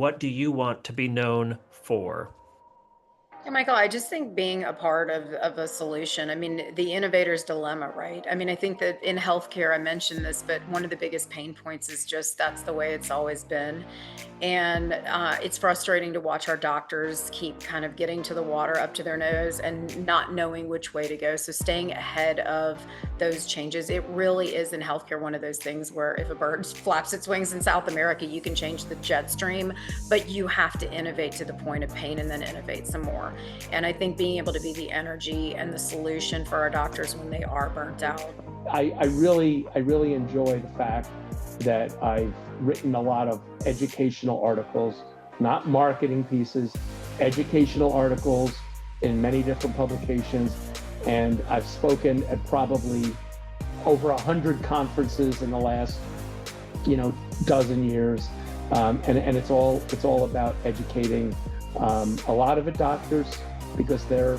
What do you want to be known for? Yeah, Michael, I just think being a part of a solution. I mean, the innovator's dilemma, right? I mean, I think that in healthcare, I mentioned this, but one of the biggest pain points is just that's the way it's always been. And it's frustrating to watch our doctors keep kind of getting to the water up to their nose and not knowing which way to go. So staying ahead of those changes, it really is in healthcare one of those things where if a bird flaps its wings in South America, you can change the jet stream, but you have to innovate to the point of pain and then innovate some more. And I think being able to be the energy and the solution for our doctors when they are burnt out. I really enjoy the fact that I've written a lot of educational articles, not marketing pieces, educational articles in many different publications. And I've spoken at probably over 100 conferences in the last, dozen years. And it's all about educating a lot of it doctors because they're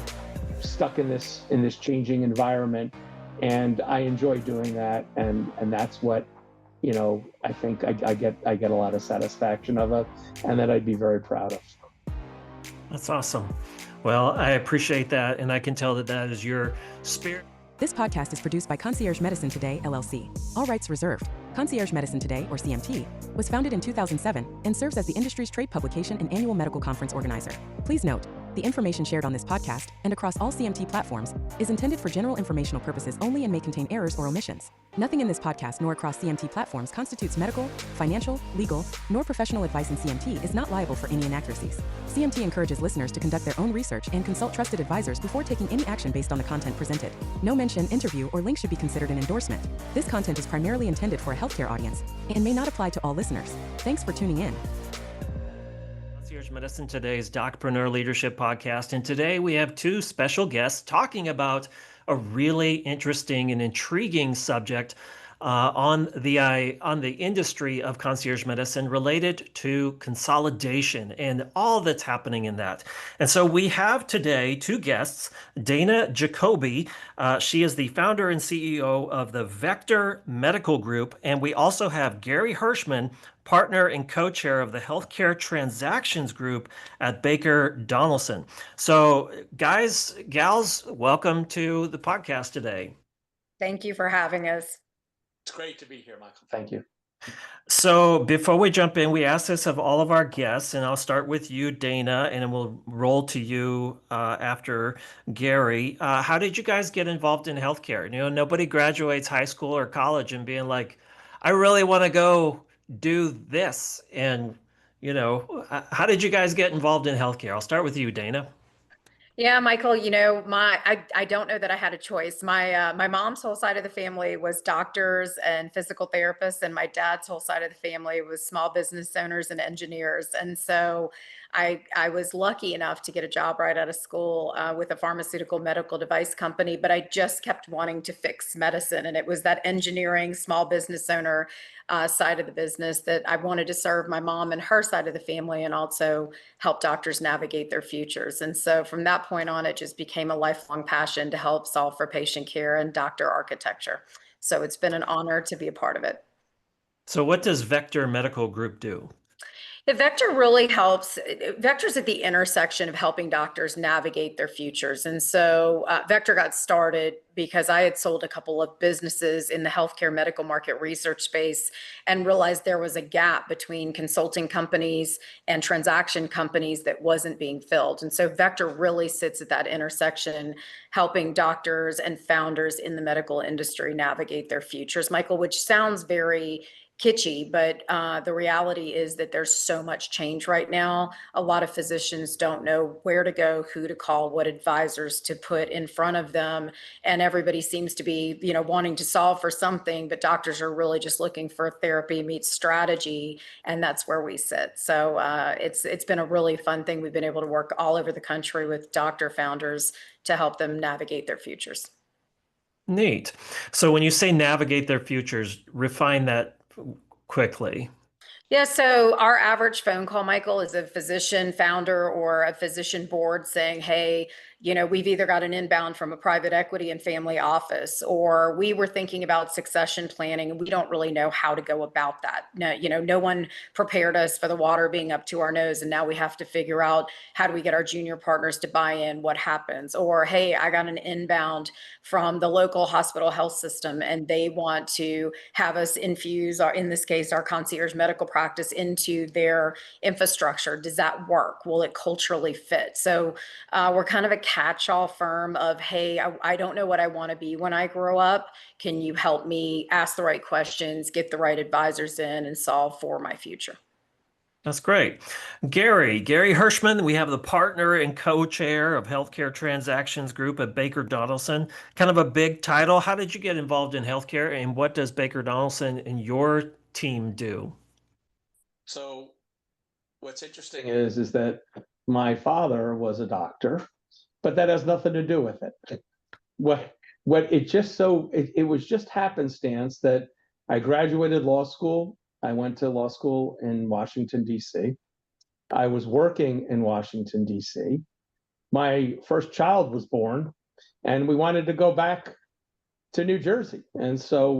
stuck in this changing environment, and I enjoy doing that, and that's what I think I get a lot of satisfaction of it, and that I'd be very proud of. That's awesome. Well, I appreciate that, and I can tell that that is your spirit. This podcast is produced by Concierge Medicine Today, LLC. All rights reserved. Concierge Medicine Today, or CMT, was founded in 2007 and serves as the industry's trade publication and annual medical conference organizer. Please note, the information shared on this podcast and across all CMT platforms is intended for general informational purposes only and may contain errors or omissions. Nothing in this podcast nor across CMT platforms constitutes medical, financial, legal, nor professional advice, and CMT is not liable for any inaccuracies. CMT encourages listeners to conduct their own research and consult trusted advisors before taking any action based on the content presented. No mention, interview, or link should be considered an endorsement. This content is primarily intended for a healthcare audience and may not apply to all listeners. Thanks for tuning in. Concierge Medicine Today's Docpreneur Leadership Podcast, and today we have two special guests talking about a really interesting and intriguing subject on the industry of concierge medicine related to consolidation and all that's happening in that. And so we have today two guests, Dana Jacoby. She is the founder and CEO of the Vector Medical Group, and we also have Gary Herschman, partner and co-chair of the Healthcare Transactions Group at Baker Donelson. So guys, gals, welcome to the podcast today. Thank you for having us. It's great to be here, Michael. Thank you. So before we jump in, we ask this of all of our guests, and I'll start with you, Dana, and then we'll roll to you after Gary. How did you guys get involved in healthcare? Nobody graduates high school or college and being like, I really want to go do this. And, how did you guys get involved in healthcare? I'll start with you, Dana. Yeah, Michael, I don't know that I had a choice. My mom's whole side of the family was doctors and physical therapists, and my dad's whole side of the family was small business owners and engineers. And so I was lucky enough to get a job right out of school with a pharmaceutical medical device company, but I just kept wanting to fix medicine. And it was that engineering, small business owner side of the business that I wanted to serve my mom and her side of the family and also help doctors navigate their futures. And so from that point on, it just became a lifelong passion to help solve for patient care and doctor architecture. So it's been an honor to be a part of it. So what does Vector Medical Group do? The Vector really helps. Vector's at the intersection of helping doctors navigate their futures. And so Vector got started because I had sold a couple of businesses in the healthcare medical market research space and realized there was a gap between consulting companies and transaction companies that wasn't being filled. And so Vector really sits at that intersection, helping doctors and founders in the medical industry navigate their futures, Michael, which sounds very kitschy, but the reality is that there's so much change right now. A lot of physicians don't know where to go, who to call, what advisors to put in front of them, and everybody seems to be, wanting to solve for something, but doctors are really just looking for therapy meets strategy, and that's where we sit. So it's been a really fun thing. We've been able to work all over the country with doctor founders to help them navigate their futures. Neat. So when you say navigate their futures, refine that quickly. Yeah, so our average phone call, Michael, is a physician founder or a physician board saying, hey, we've either got an inbound from a private equity and family office, or we were thinking about succession planning and we don't really know how to go about that. No, no one prepared us for the water being up to our nose. And now we have to figure out, how do we get our junior partners to buy in? What happens? Or, hey, I got an inbound from the local hospital health system and they want to have us infuse in this case, our concierge medical practice into their infrastructure. Does that work? Will it culturally fit? So we're kind of a catch-all firm of, hey, I don't know what I want to be when I grow up. Can you help me ask the right questions, get the right advisors in, and solve for my future? That's great. Gary Herschman, we have the partner and co-chair of Healthcare Transactions Group at Baker Donelson. Kind of a big title. How did you get involved in healthcare, and what does Baker Donelson and your team do? So what's interesting Is that my father was a doctor, but that has nothing to do with it. What it was just happenstance that I graduated law school. I went to law school in Washington, D.C. I was working in Washington, D.C. My first child was born, and we wanted to go back to New Jersey. And so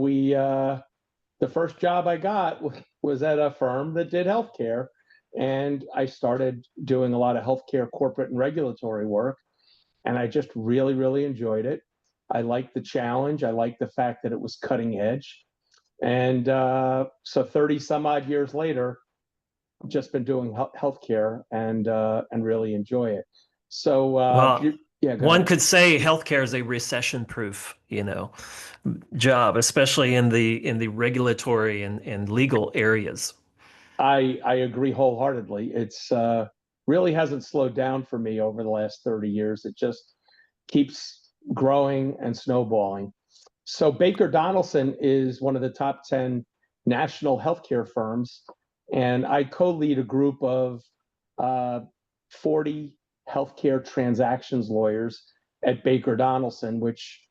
the first job I got was at a firm that did healthcare. And I started doing a lot of healthcare corporate and regulatory work. And I just really, really enjoyed it. I liked the challenge. I liked the fact that it was cutting edge. And so 30 some odd years later, I've just been doing healthcare and really enjoy it. So Well, yeah, go one ahead. could say healthcare is a recession-proof, job, especially in the regulatory and legal areas. I agree wholeheartedly. It's really hasn't slowed down for me over the last 30 years. It just keeps growing and snowballing. So Baker Donelson is one of the top 10 national healthcare firms, and I co-lead a group of uh, 40 healthcare transactions lawyers at Baker Donelson, which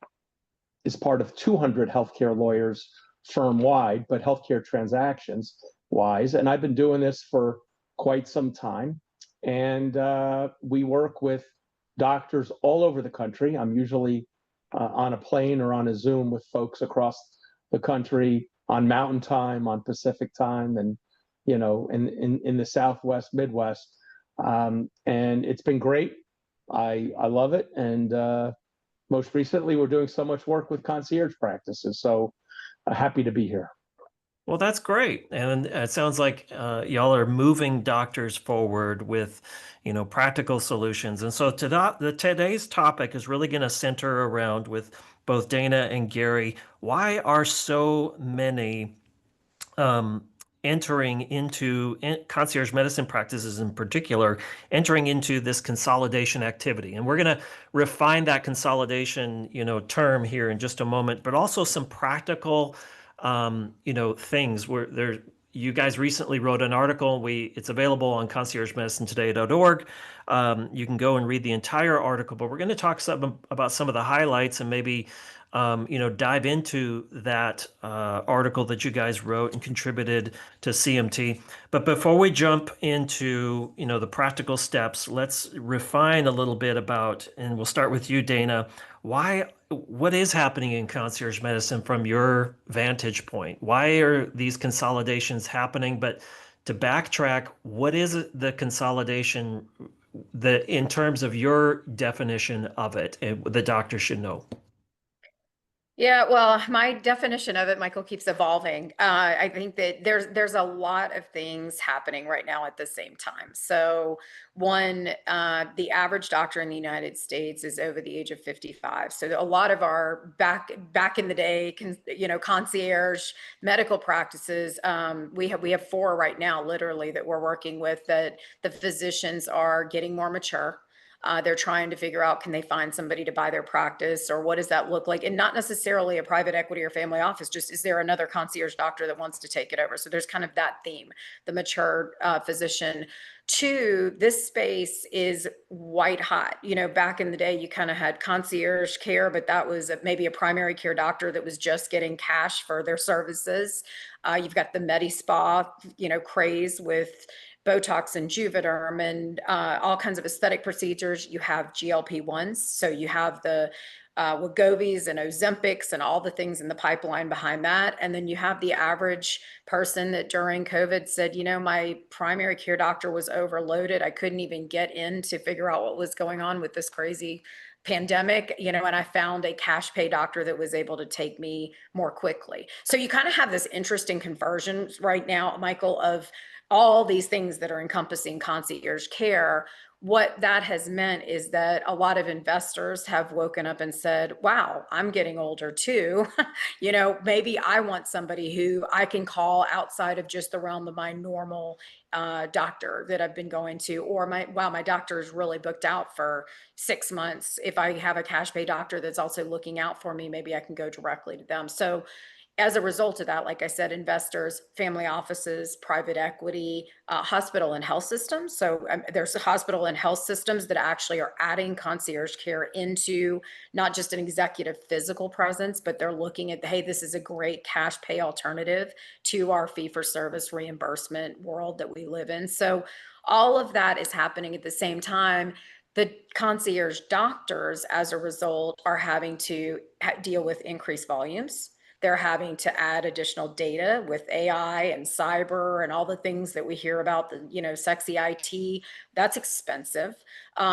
is part of 200 healthcare lawyers firm wide, but healthcare transactions wise. And I've been doing this for quite some time. And we work with doctors all over the country. I'm usually on a plane or on a Zoom with folks across the country on Mountain Time, on Pacific Time, and in the Southwest, Midwest. And it's been great. I love it. And most recently, we're doing so much work with concierge practices. So happy to be here. Well, that's great. And it sounds like y'all are moving doctors forward with, practical solutions. And so today's topic is really going to center around, with both Dana and Gary, why are so many um, entering into concierge medicine practices in particular, entering into this consolidation activity. And we're going to refine that consolidation, term here in just a moment, but also some practical, things where there. You guys recently wrote an article. It's available on conciergemedicinetoday.org. You can go and read the entire article, but we're going to talk about some of the highlights and maybe dive into that article that you guys wrote and contributed to CMT. But before we jump into, the practical steps, let's refine a little bit about, and we'll start with you, Dana. What is happening in concierge medicine from your vantage point? Why are these consolidations happening? But to backtrack, what is the consolidation in terms of your definition of it, the doctor should know? Yeah, well, my definition of it, Michael, keeps evolving. I think that there's a lot of things happening right now at the same time. So, one, the average doctor in the United States is over the age of 55. So, a lot of our back in the day, concierge medical practices, we have four right now, literally, that we're working with, that the physicians are getting more mature. They're trying to figure out, can they find somebody to buy their practice, or what does that look like? And not necessarily a private equity or family office, just, is there another concierge doctor that wants to take it over? So there's kind of that theme, the mature physician. Two, this space is white hot. Back in the day, you kind of had concierge care, but that was maybe a primary care doctor that was just getting cash for their services. You've got the Medi Spa, craze with Botox and Juvederm and all kinds of aesthetic procedures. You have GLP-1s. So you have the Wegovys and Ozempics and all the things in the pipeline behind that. And then you have the average person that during COVID said, my primary care doctor was overloaded. I couldn't even get in to figure out what was going on with this crazy pandemic, and I found a cash pay doctor that was able to take me more quickly. So you kind of have this interesting conversion right now, Michael, of all these things that are encompassing concierge care. What that has meant is that a lot of investors have woken up and said, wow, I'm getting older too. Maybe I want somebody who I can call outside of just the realm of my normal doctor that I've been going to, or my doctor is really booked out for 6 months. If I have a cash pay doctor that's also looking out for me, maybe I can go directly to them. So as a result of that, like I said, investors, family offices, private equity, hospital and health systems. So there's hospital and health systems that actually are adding concierge care into not just an executive physical presence, but they're looking at, hey, this is a great cash pay alternative to our fee for service reimbursement world that we live in. So all of that is happening at the same time. The concierge doctors, as a result, are having to deal with increased volumes. They're having to add additional data with AI and cyber and all the things that we hear about, the sexy IT. That's expensive.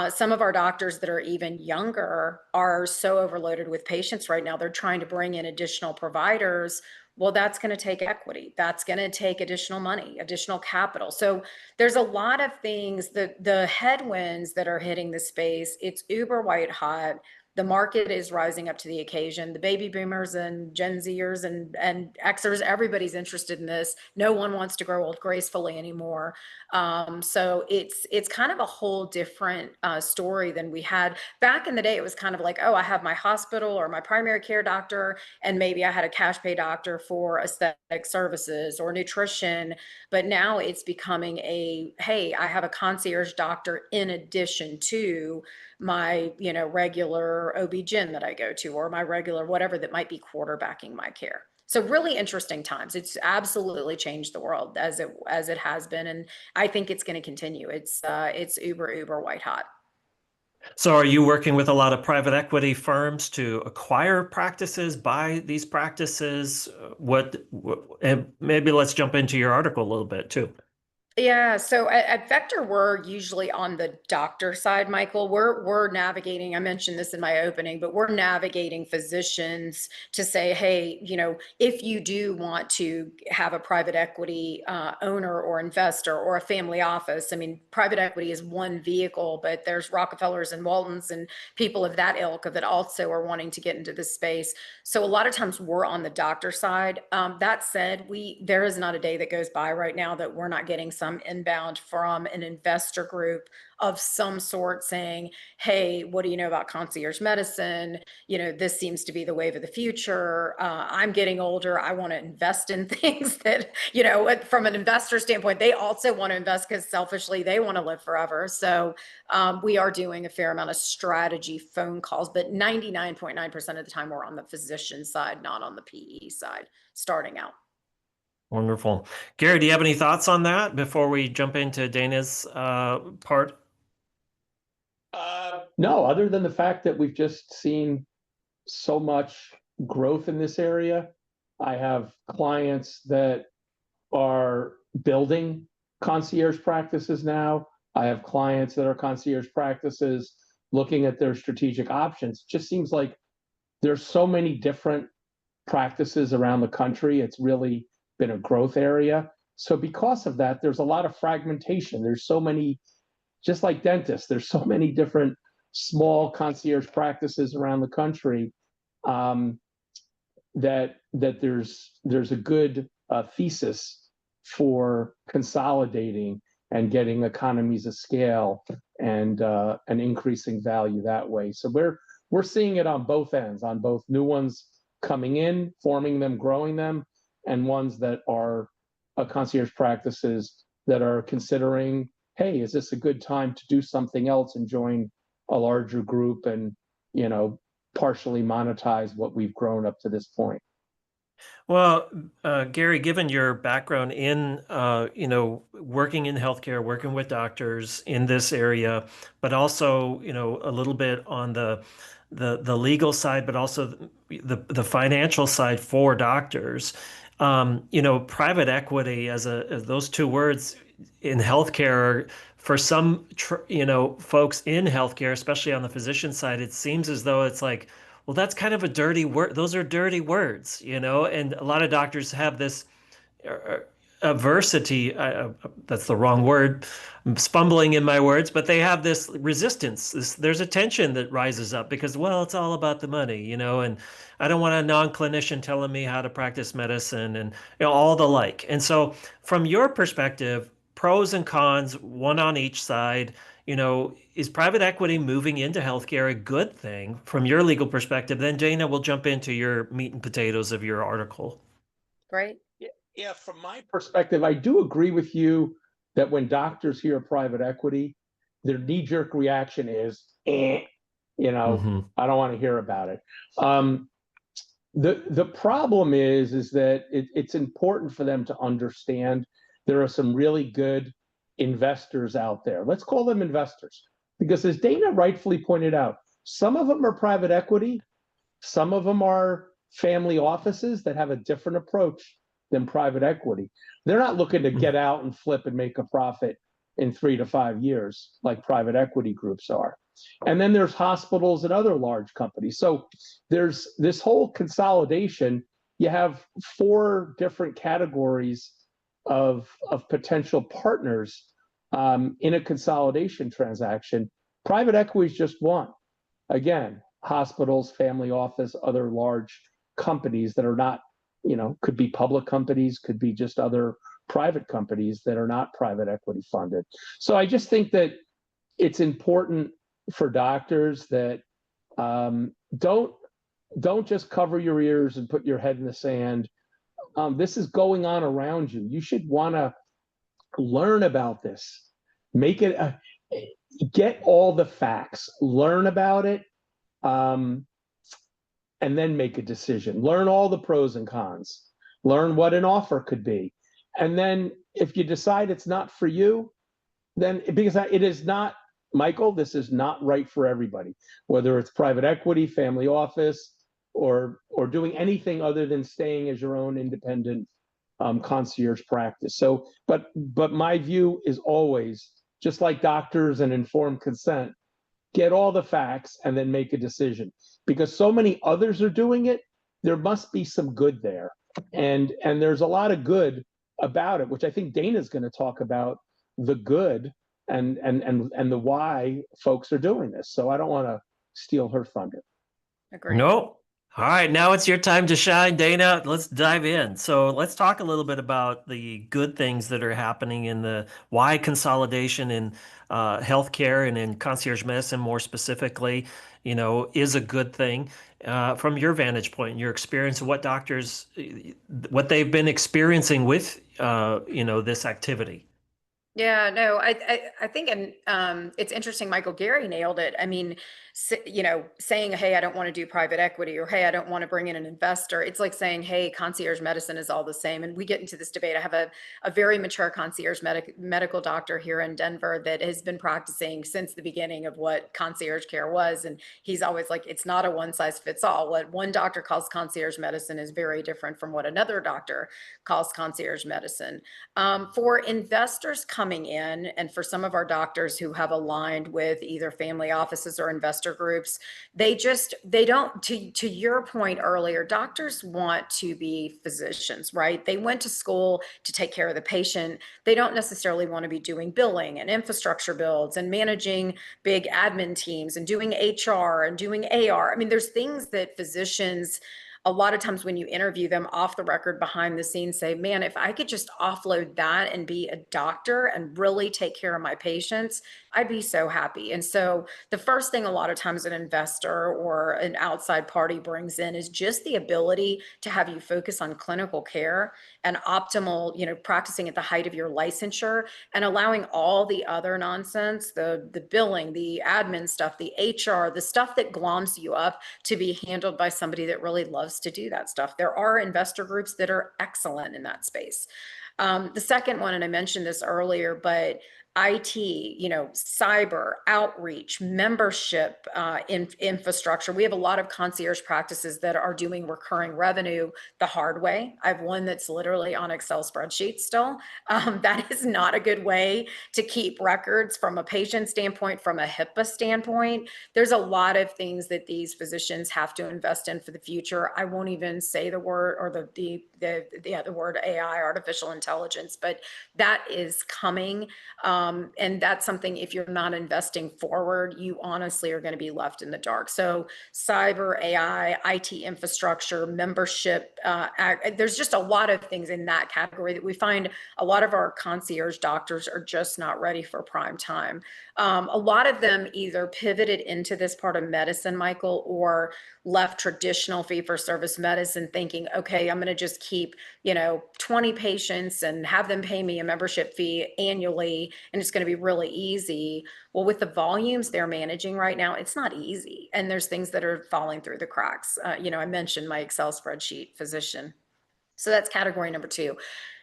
Some of our doctors that are even younger are so overloaded with patients right now. They're trying to bring in additional providers. Well, that's going to take equity. That's going to take additional money, additional capital. So there's a lot of things. The headwinds that are hitting the space, it's uber white hot. The market is rising up to the occasion. The baby boomers and Gen Zers and Xers, everybody's interested in this. No one wants to grow old gracefully anymore. So it's kind of a whole different story than we had back in the day. It was kind of like, oh, I have my hospital or my primary care doctor, and maybe I had a cash pay doctor for aesthetic services or nutrition. But now it's becoming hey, I have a concierge doctor in addition to my regular OB-GYN that I go to, or my regular whatever that might be quarterbacking my care. So really interesting times. It's absolutely changed the world as it has been, and I think it's going to continue. It's uber white hot. So are you working with a lot of private equity firms to acquire practices, buy these practices? And maybe let's jump into your article a little bit too. Yeah, so at Vector, we're usually on the doctor side, Michael. We're navigating, I mentioned this in my opening, but we're navigating physicians to say, hey, if you do want to have a private equity owner or investor or a family office, I mean, private equity is one vehicle, but there's Rockefellers and Waltons and people of that ilk that also are wanting to get into this space. So a lot of times we're on the doctor side. That said, there is not a day that goes by right now that we're not getting some inbound from an investor group of some sort saying, hey, what do you know about concierge medicine? This seems to be the wave of the future. I'm getting older. I want to invest in things that, from an investor standpoint, they also want to invest because selfishly they want to live forever. So we are doing a fair amount of strategy phone calls, but 99.9% of the time we're on the physician side, not on the PE side, starting out. Wonderful. Gary, do you have any thoughts on that before we jump into Dana's part? No, other than the fact that we've just seen so much growth in this area. I have clients that are building concierge practices now. I have clients that are concierge practices looking at their strategic options. It just seems like there's so many different practices around the country. It's really been a growth area. So because of that, there's a lot of fragmentation. There's so many, just like dentists, there's so many different small concierge practices around the country that there's a good thesis for consolidating and getting economies of scale and increasing value that way. So we're seeing it on both ends, on both new ones coming in, forming them, growing them, and ones that are concierge practices that are considering, hey, is this a good time to do something else and join a larger group and partially monetize what we've grown up to this point. Well, Gary, given your background in, working in healthcare, working with doctors in this area, but also, a little bit on the legal side, but also the financial side for doctors. Private equity as those two words in healthcare for some, folks in healthcare, especially on the physician side, it seems as though it's like, well, that's kind of a dirty word. Those are dirty words, and a lot of doctors have this uh, aversity. That's the wrong word. I'm fumbling in my words, but they have this resistance. There's a tension that rises up because, well, it's all about the money, and I don't want a non-clinician telling me how to practice medicine and all the like. And so, from your perspective, pros and cons, one on each side. Is private equity moving into healthcare a good thing from your legal perspective? Then Dana will jump into your meat and potatoes of your article. Right? Yeah, from my Perspective, I do agree with you that when doctors hear private equity, their knee-jerk reaction is, Hmm. I don't want to hear about it. Um, the problem is that it's important for them to understand there are some really good investors out there. Let's call them investors, because as Dana rightfully pointed out, some of them are private equity, some of them are family offices that have a different approach than private equity. They're not looking to get out and flip and make a profit in 3 to 5 years like private equity groups are. And then there's hospitals and other large companies. So there's this whole consolidation. You have four different categories of potential partners in a consolidation transaction. Private equity is just one. Again, hospitals, family office, other large companies that are not, could be public companies, could be just other private companies that are not private equity funded. So I just think that it's important for doctors that don't just cover your ears and put your head in the sand. This is going on around you. You should want to learn about this. Make it get all the facts, learn about it, um, and then make a decision. Learn all the pros and cons. Learn what an offer could be, and then if you decide it's not for you, then because it is not, Michael, this is not right for everybody, whether it's private equity, family office, or doing anything other than staying as your own independent concierge practice. So, but my view is always, just like doctors and informed consent, get all the facts and then make a decision, because so many others are doing it. There must be some good there, and there's a lot of good about it, which I think Dana's going to talk about, the good and the why folks are doing this. So I don't want to steal her thunder. Agreed. Nope. All right, now it's your time to shine, Dana. Let's dive in. So let's talk a little bit about the good things that are happening in the why consolidation in healthcare and in concierge medicine more specifically, is a good thing from your vantage point, your experience, what doctors, what they've been experiencing with, this activity. Yeah, no, I think, and it's interesting. Michael Gary nailed it. I mean, saying, "Hey, I don't want to do private equity," or "Hey, I don't want to bring in an investor." It's like saying, "Hey, concierge medicine is all the same." And we get into this debate. I have a very mature concierge medical doctor here in Denver that has been practicing since the beginning of what concierge care was, and he's always like, "It's not a one size fits all. What one doctor calls concierge medicine is very different from what another doctor calls concierge medicine." For investors coming in, and for some of our doctors who have aligned with either family offices or investor groups, they don't, to your point earlier, doctors want to be physicians, right? They went to school to take care of the patient. They don't necessarily want to be doing billing and infrastructure builds and managing big admin teams and doing HR and doing AR. I mean, there's things that physicians, a lot of times when you interview them off the record, behind the scenes, say, man, if I could just offload that and be a doctor and really take care of my patients, I'd be so happy. And so the first thing a lot of times an investor or an outside party brings in is just the ability to have you focus on clinical care and optimal, practicing at the height of your licensure, and allowing all the other nonsense, the billing, the admin stuff, the HR, the stuff that gloms you up, to be handled by somebody that really loves to do that stuff. There are investor groups that are excellent in that space. The second one, and I mentioned this earlier, but IT, cyber, outreach, membership, infrastructure. We have a lot of concierge practices that are doing recurring revenue the hard way. I have one that's literally on Excel spreadsheets still. That is not a good way to keep records from a patient standpoint, from a HIPAA standpoint. There's a lot of things that these physicians have to invest in for the future. I won't even say the word, or the word AI, artificial intelligence, but that is coming. And that's something, if you're not investing forward, you honestly are going to be left in the dark. So cyber, AI, IT infrastructure, membership, there's just a lot of things in that category that we find a lot of our concierge doctors are just not ready for prime time. A lot of them either pivoted into this part of medicine, Michael, or left traditional fee-for-service medicine thinking, okay, I'm going to just keep 20 patients and have them pay me a membership fee annually, and it's going to be really easy. Well, with the volumes they're managing right now, it's not easy. And there's things that are falling through the cracks. I mentioned my Excel spreadsheet physician. So that's category number two.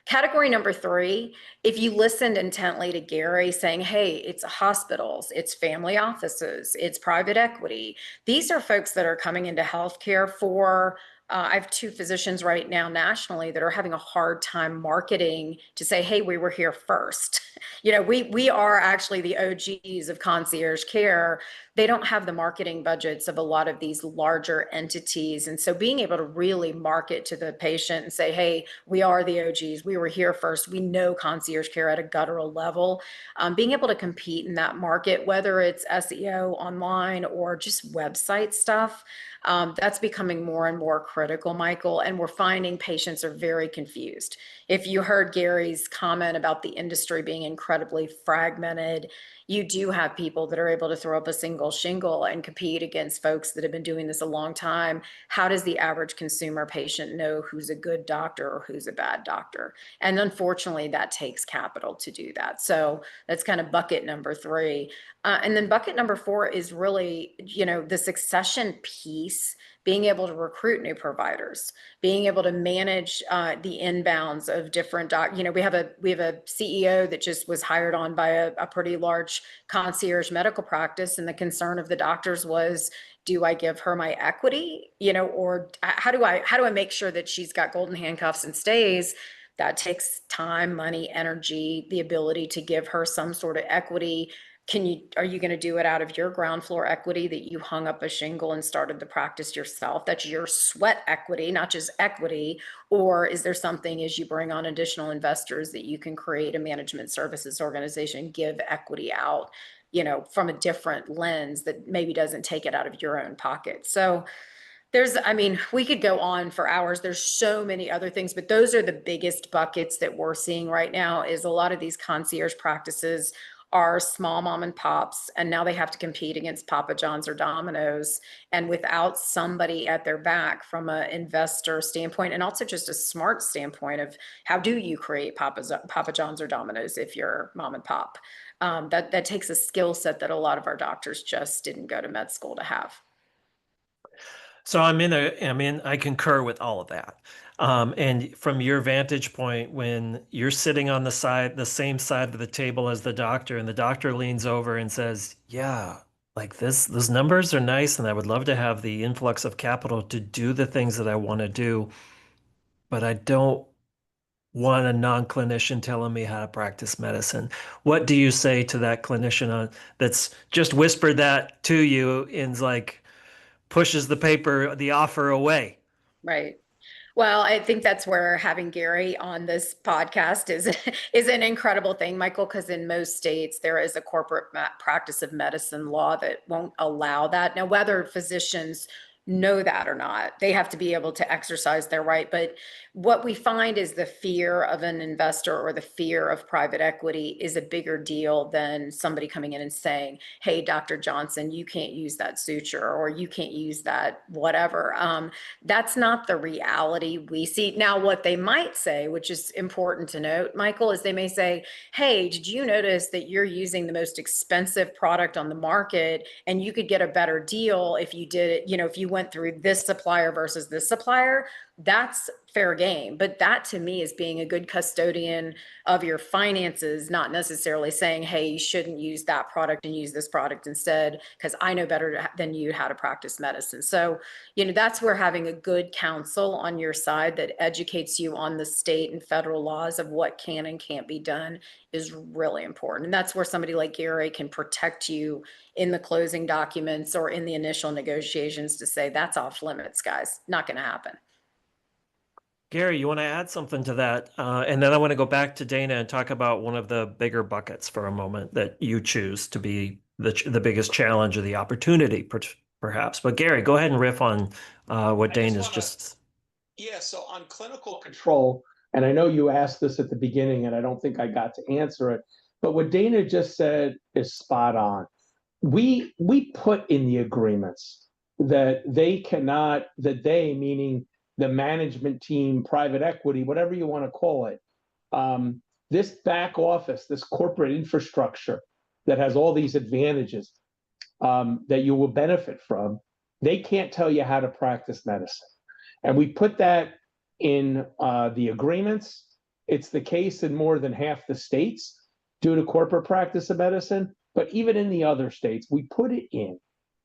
Category number three, if you listened intently to Gary saying, hey, it's hospitals, it's family offices, it's private equity. These are folks that are coming into healthcare for I have two physicians right now nationally that are having a hard time marketing to say, hey, we were here first. We are actually the OGs of concierge care. They don't have the marketing budgets of a lot of these larger entities. And so being able to really market to the patient and say, hey, we are the OGs, we were here first, we know concierge care at a guttural level, being able to compete in that market, whether it's SEO online or just website stuff, that's becoming more and more critical, Michael. And we're finding patients are very confused. If you heard Gary's comment about the industry being incredibly fragmented, you do have people that are able to throw up a single shingle and compete against folks that have been doing this a long time. How does the average consumer patient know who's a good doctor or who's a bad doctor? And unfortunately, that takes capital to do that. So that's kind of bucket number three. And then bucket number four is really, the succession piece, being able to recruit new providers, being able to manage the inbounds of different we have a CEO that just was hired on by a pretty large concierge medical practice, and the concern of the doctors was, do I give her my equity, or how do I make sure that she's got golden handcuffs and stays? That takes time, money, energy, the ability to give her some sort of equity. Are you going to do it out of your ground floor equity that you hung up a shingle and started the practice yourself? That's your sweat equity, not just equity. Or is there something, as you bring on additional investors, that you can create a management services organization, give equity out, from a different lens that maybe doesn't take it out of your own pocket? So we could go on for hours. There's so many other things, but those are the biggest buckets that we're seeing right now. Is a lot of these concierge practices are small mom and pops, and now they have to compete against Papa John's or Domino's, and without somebody at their back from an investor standpoint, and also just a smart standpoint of how do you create Papa John's or Domino's if you're mom and pop. That takes a skill set that a lot of our doctors just didn't go to med school to have. So I concur with all of that. And from your vantage point, when you're sitting on the same side of the table as the doctor, and the doctor leans over and says, yeah, like those numbers are nice, and I would love to have the influx of capital to do the things that I want to do, but I don't want a non-clinician telling me how to practice medicine. What do you say to that clinician that's just whispered that to you and like pushes the offer away? Right. Well, I think that's where having Gary on this podcast is an incredible thing, Michael, because in most states there is a corporate practice of medicine law that won't allow that. Now, whether physicians know that or not. They have to be able to exercise their right. But what we find is the fear of an investor or the fear of private equity is a bigger deal than somebody coming in and saying, hey, Dr. Johnson, you can't use that suture or you can't use that whatever. That's not the reality we see. Now, what they might say, which is important to note, Michael, is they may say, hey, did you notice that you're using the most expensive product on the market and you could get a better deal if you did it, if you went through this supplier versus this supplier? That's fair game. But that to me is being a good custodian of your finances, not necessarily saying, hey, you shouldn't use that product and use this product instead, because I know better than you how to practice medicine. So, that's where having a good counsel on your side that educates you on the state and federal laws of what can and can't be done is really important. And that's where somebody like Gary can protect you in the closing documents or in the initial negotiations to say, that's off limits, guys. Not going to happen. Gary, you want to add something to that? And then I want to go back to Dana and talk about one of the bigger buckets for a moment that you choose to be the biggest challenge or the opportunity, perhaps. But Gary, go ahead and riff on what I just Dana's want to, just. yeah. So on clinical Control. And I know you asked this at the beginning, and I don't think I got to answer it. But what Dana just said is spot on. We put in the agreements that they, meaning the management team, private equity, whatever you want to call it, this back office, this corporate infrastructure that has all these advantages that you will benefit from, they can't tell you how to practice medicine. And we put that in the agreements. It's the case in more than half the states due to corporate practice of medicine. But even in the other states, we put it in.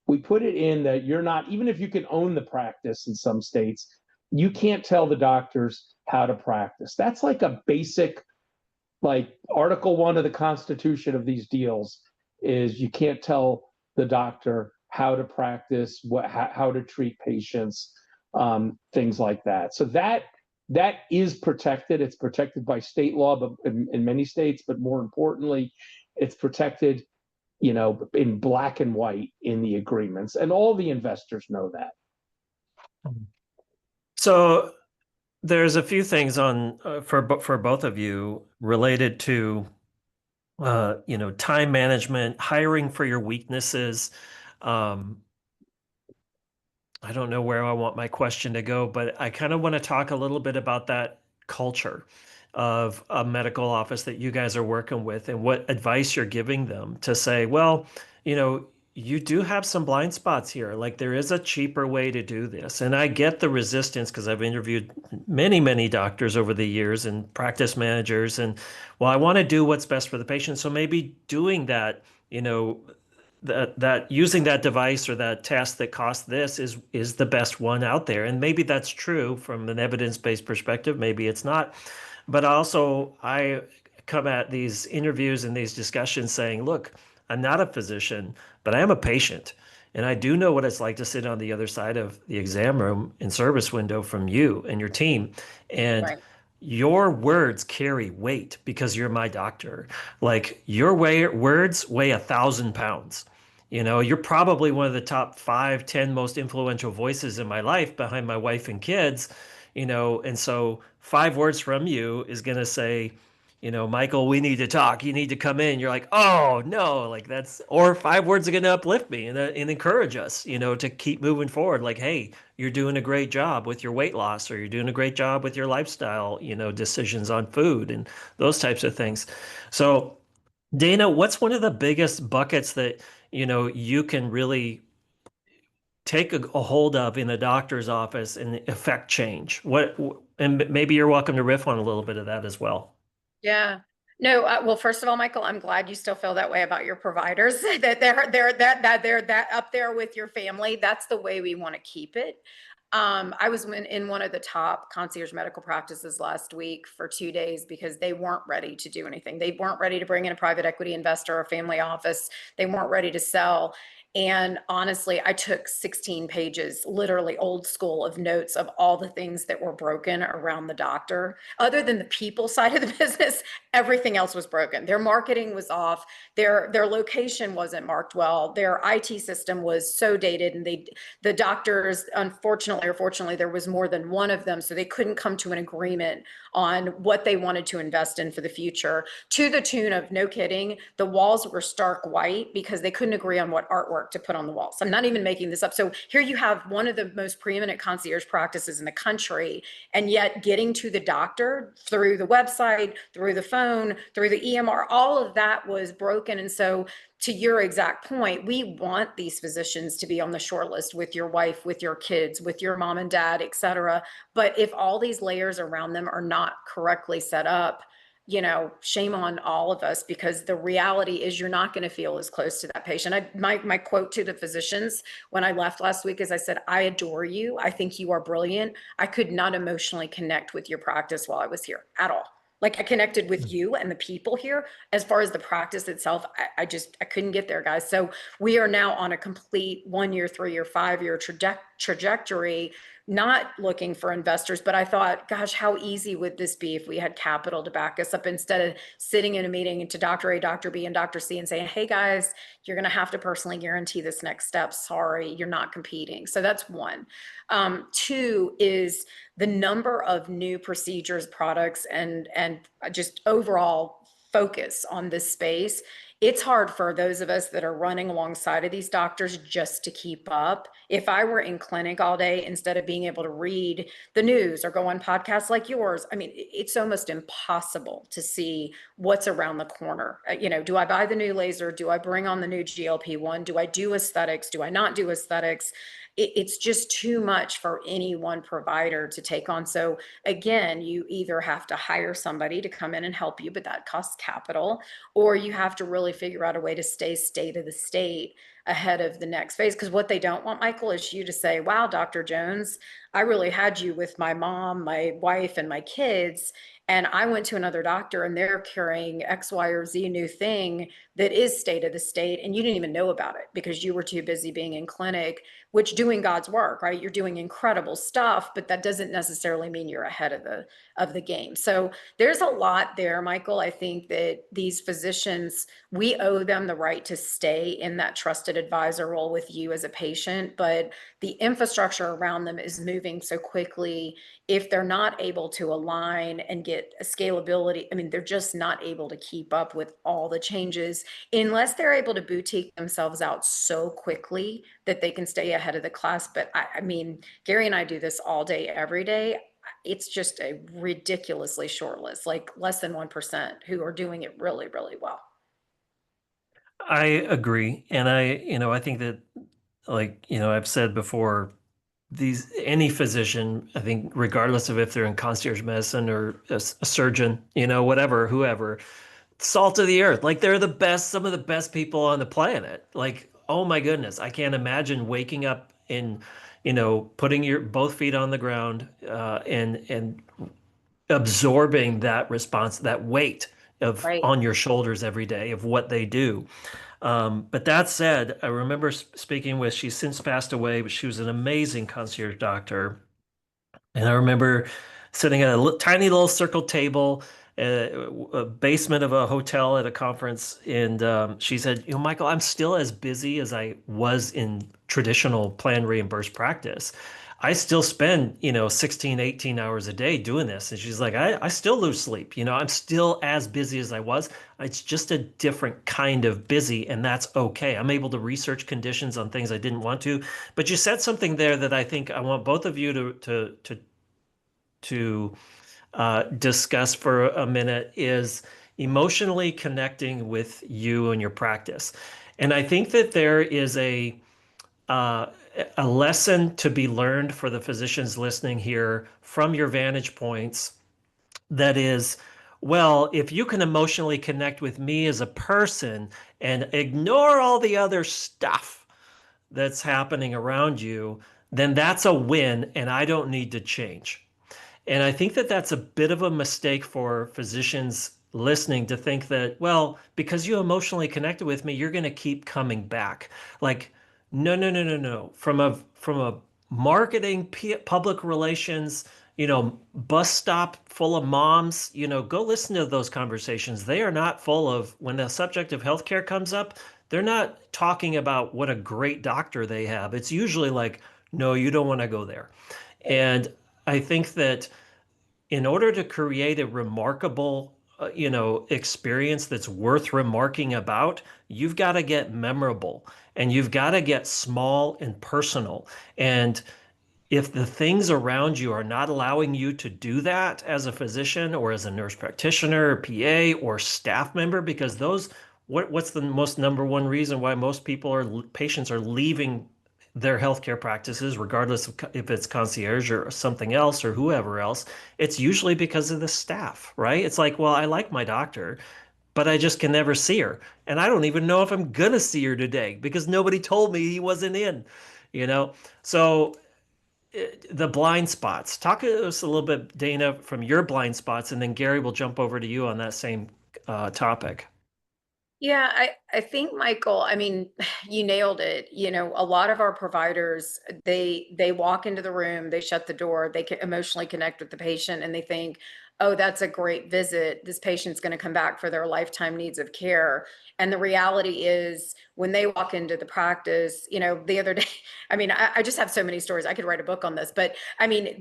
We put it in that you're not, even if you can own the practice in some states, you can't tell the doctors how to practice. That's like a basic, like Article 1 of the Constitution of these deals is you can't tell the doctor how to practice, how to treat patients, things like that. So that is protected. It's protected by state law, but in many states, but more importantly, it's protected, in black and white in the agreements, and all the investors know that. So there's a few things on for both of you related to time management, hiring for your weaknesses. I don't know where I want my question to go, but I kind of want to talk a little bit about that culture of a medical office that you guys are working with and what advice you're giving them to say, well, you do have some blind spots here. Like there is a cheaper way to do this. And I get the resistance because I've interviewed many, many doctors over the years and practice managers. And well, I want to do what's best for the patient. So maybe doing that, that using that device or that test that costs this is the best one out there. And maybe that's true from an evidence-based perspective. Maybe it's not. But also, I come at these interviews and these discussions saying, look, I'm not a physician, but I am a patient. And I do know what it's like to sit on the other side of the exam room and service window from you and your team. And Right. your words carry weight because you're my doctor. Like your words weigh 1,000 pounds. You're probably one of the top 5, 10 most influential voices in my life behind my wife and kids, and so 5 words from you is going to say, Michael, we need to talk. You need to come in. You're like, oh no, like or 5 words are going to uplift me and encourage us, to keep moving forward. Like, hey, you're doing a great job with your weight loss, or you're doing a great job with your lifestyle, decisions on food and those types of things. So, Dana, what's one of the biggest buckets that, you can really take a hold of in a doctor's office and affect change? And maybe you're welcome to riff on a little bit of that as well. Yeah. No, well, first of all, Michael, I'm glad you still feel that way about your providers, that they're that up there with your family. That's the way we want to keep it. I was in one of the top concierge medical practices last week for 2 days because they weren't ready to do anything. They weren't ready to bring in a private equity investor or family office. They weren't ready to sell. And honestly, I took 16 pages, literally old school, of notes of all the things that were broken around the doctor. Other than the people side of the business, everything else was broken. Their marketing was off. Their location wasn't marked well. Their IT system was so dated, and the doctors, unfortunately or fortunately, there was more than one of them, so they couldn't come to an agreement on what they wanted to invest in for the future, to the tune of, no kidding, the walls were stark white because they couldn't agree on what artwork to put on the walls. I'm not even making this up. So here you have one of the most preeminent concierge practices in the country, and yet getting to the doctor through the website, through the phone, through the EMR, all of that was broken. And so, to your exact point, we want these physicians to be on the short list with your wife, with your kids, with your mom and dad, et cetera. But if all these layers around them are not correctly set up, shame on all of us, because the reality is you're not going to feel as close to that patient. My quote to the physicians when I left last week is, I said, I adore you. I think you are brilliant. I could not emotionally connect with your practice while I was here at all. Like, I connected with you and the people here. As far as the practice itself, I couldn't get there, guys. So we are now on a complete 1 year, 3 year, 5 year trajectory, not looking for investors. But I thought, gosh, how easy would this be if we had capital to back us up, instead of sitting in a meeting to Dr. A, Dr. B, and Dr. C and saying, hey guys, you're going to have to personally guarantee this next step. Sorry, you're not competing. So that's one. Two is the number of new procedures, products, and just overall focus on this space. It's hard for those of us that are running alongside of these doctors just to keep up. If I were in clinic all day, instead of being able to read the news or go on podcasts like yours, I mean, it's almost impossible to see what's around the corner. Do I buy the new laser? Do I bring on the new GLP-1? Do I do aesthetics? Do I not do aesthetics? It's just too much for any one provider to take on. So again, you either have to hire somebody to come in and help you, but that costs capital, or you have to really figure out a way to stay state of the state ahead of the next phase. Because what they don't want, Michael, is you to say, wow, Dr. Jones, I really had you with my mom, my wife, and my kids, and I went to another doctor and they're carrying X, Y, or Z new thing that is state of the state, and you didn't even know about it because you were too busy being in clinic, which, doing God's work, right? You're doing incredible stuff, but that doesn't necessarily mean you're ahead of the game. So there's a lot there, Michael. I think that these physicians, we owe them the right to stay in that trusted advisor role with you as a patient, but the infrastructure around them is moving so quickly. If they're not able to align and get a scalability, I mean, they're just not able to keep up with all the changes unless they're able to boutique themselves out so quickly that they can stay ahead of the class. But I mean, Gary and I do this all day, every day. It's just a ridiculously short list, like less than 1% who are doing it really, really well. I agree. And I think that, like, I've said before, any physician, I think, regardless of if they're in concierge medicine or a surgeon, whatever, whoever, salt of the earth. Like, they're the best, some of the best people on the planet. Like, oh my goodness, I can't imagine waking up and, putting your both feet on the ground, and absorbing that response, that weight of Right. on your shoulders every day of what they do. But that said, I remember speaking with, she's since passed away, but she was an amazing concierge doctor. And I remember sitting at a tiny little circle table, a basement of a hotel at a conference, and she said, Michael, I'm still as busy as I was in traditional plan reimbursed practice. I still spend, 16, 18 hours a day doing this. And she's like, I still lose sleep. I'm still as busy as I was. It's just a different kind of busy, and that's okay. I'm able to research conditions on things I didn't want to. But you said something there that I think I want both of you to discuss for a minute, is emotionally connecting with you and your practice. And I think that there is uh, a lesson to be learned for the physicians listening here from your vantage points. That is, well, if you can emotionally connect with me as a person and ignore all the other stuff that's happening around you, then that's a win, and I don't need to change. And I think that that's a bit of a mistake for physicians listening, to think that, well, because you emotionally connected with me, you're going to keep coming back. Like, No, no, no, no, no. From a marketing, public relations, bus stop full of moms, go listen to those conversations. They are not full of, when the subject of healthcare comes up, they're not talking about what a great doctor they have. It's usually like, no, you don't want to go there. And I think that in order to create a remarkable, experience that's worth remarking about, you've got to get memorable and you've got to get small and personal. And if the things around you are not allowing you to do that as a physician or as a nurse practitioner, or PA, or staff member, because what's the most number one reason why most patients are leaving their healthcare practices, regardless of if it's concierge or something else or whoever else, it's usually because of the staff, right? It's like, well, I like my doctor, but I just can never see her. And I don't even know if I'm gonna see her today because nobody told me he wasn't in, you know? So the blind spots. Talk to us a little bit, Dana, from your blind spots, and then Gary will jump over to you on that same topic. Yeah, I think Michael, I mean, you nailed it. A lot of our providers, they walk into the room, they shut the door, they can emotionally connect with the patient and they think, oh, that's a great visit. This patient's going to come back for their lifetime needs of care. And the reality is when they walk into the practice, the other day, I mean, I just have so many stories. I could write a book on this, but I mean,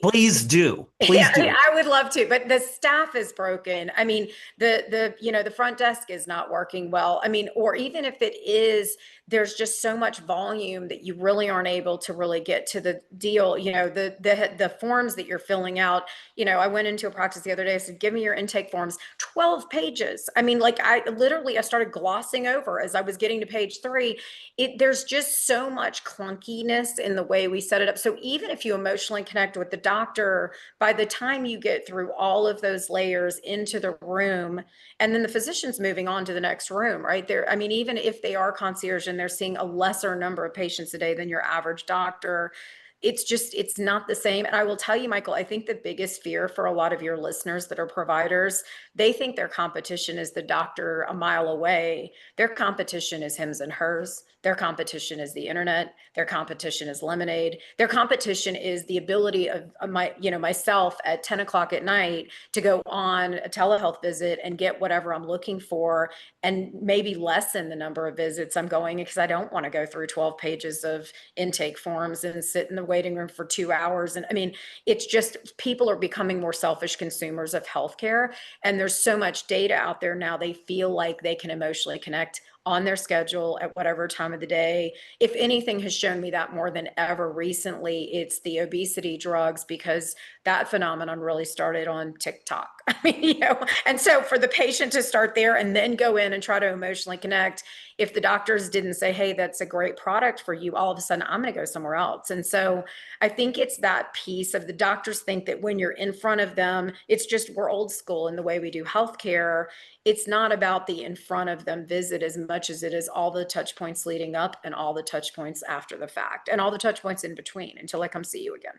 Please do. Please yeah, do. I would love to, but the staff is broken. I mean, the front desk is not working well. I mean, or even if it is, there's just so much volume that you really aren't able to really get to the deal. The forms that you're filling out. I went into a practice the other day. I said, "Give me your intake forms." 12 pages. I mean, like I started glossing over as I was getting to page 3. There's just so much clunkiness in the way we set it up. So even if you emotionally connect with the doctor, by the time you get through all of those layers into the room, and then the physician's moving on to the next room, right there. I mean, even if they are concierge and they're seeing a lesser number of patients a day than your average doctor, it's not the same. And I will tell you, Michael, I think the biggest fear for a lot of your listeners that are providers, they think their competition is the doctor a mile away. Their competition is hims and hers. Their competition is the internet. Their competition is lemonade. Their competition is the ability of myself at 10 o'clock at night to go on a telehealth visit and get whatever I'm looking for, and maybe lessen the number of visits I'm going, because I don't want to go through 12 pages of intake forms and sit in the waiting room for 2 hours. And I mean, it's just people are becoming more selfish consumers of healthcare. And there's so much data out there now, they feel like they can emotionally connect on their schedule at whatever time of the day. If anything has shown me that more than ever recently, it's the obesity drugs, because that phenomenon really started on TikTok. I mean, and so for the patient to start there and then go in and try to emotionally connect, if the doctors didn't say, hey, that's a great product for you, all of a sudden I'm going to go somewhere else. And so I think it's that piece of the doctors think that when you're in front of them, it's just, we're old school in the way we do healthcare. It's not about the in front of them visit as much as it is all the touch points leading up and all the touch points after the fact and all the touch points in between until I come see you again.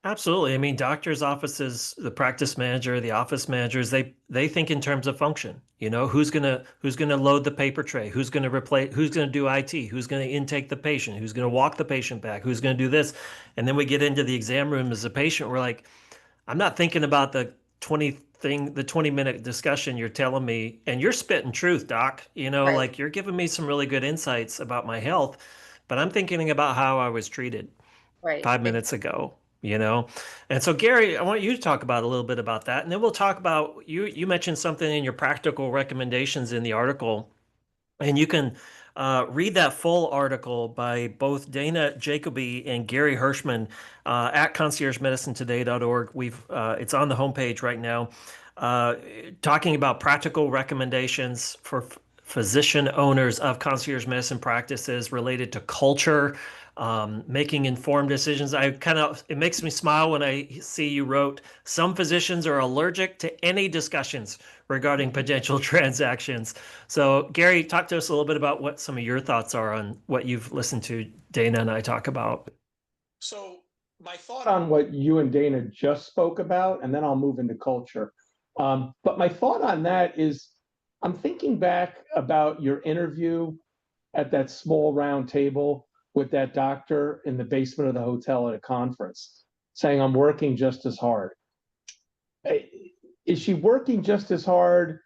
Absolutely. I mean, doctors' offices, the practice manager, the office managers, they think in terms of function. Who's gonna load the paper tray, who's gonna replace, who's gonna do IT, who's gonna intake the patient, who's gonna walk the patient back, who's gonna do this. And then we get into the exam room as a patient, we're like, I'm not thinking about the 20-minute discussion you're telling me, and you're spitting truth, doc. Right, Like you're giving me some really good insights about my health, but I'm thinking about how I was treated right. 5 minutes ago, you know? And so, Gary, I want you to talk about a little bit about that. And then we'll talk about you mentioned something in your practical recommendations in the article, and you can read that full article by both Dana Jacoby and Gary Herschman at conciergemedicinetoday.org. It's on the homepage right now, uh, talking about practical recommendations for physician owners of concierge medicine practices related to culture, making informed decisions. It makes me smile when I see you wrote, some physicians are allergic to any discussions regarding potential transactions. So, Gary, talk to us a little bit about what some of your thoughts are on what you've listened to Dana and I talk about. So my thought On what you and Dana just spoke about, and then I'll move into culture. But my thought on that is, I'm thinking back about your interview at that small round table with that doctor in the basement of the hotel at a conference saying, I'm working just as hard. Is she working just as hard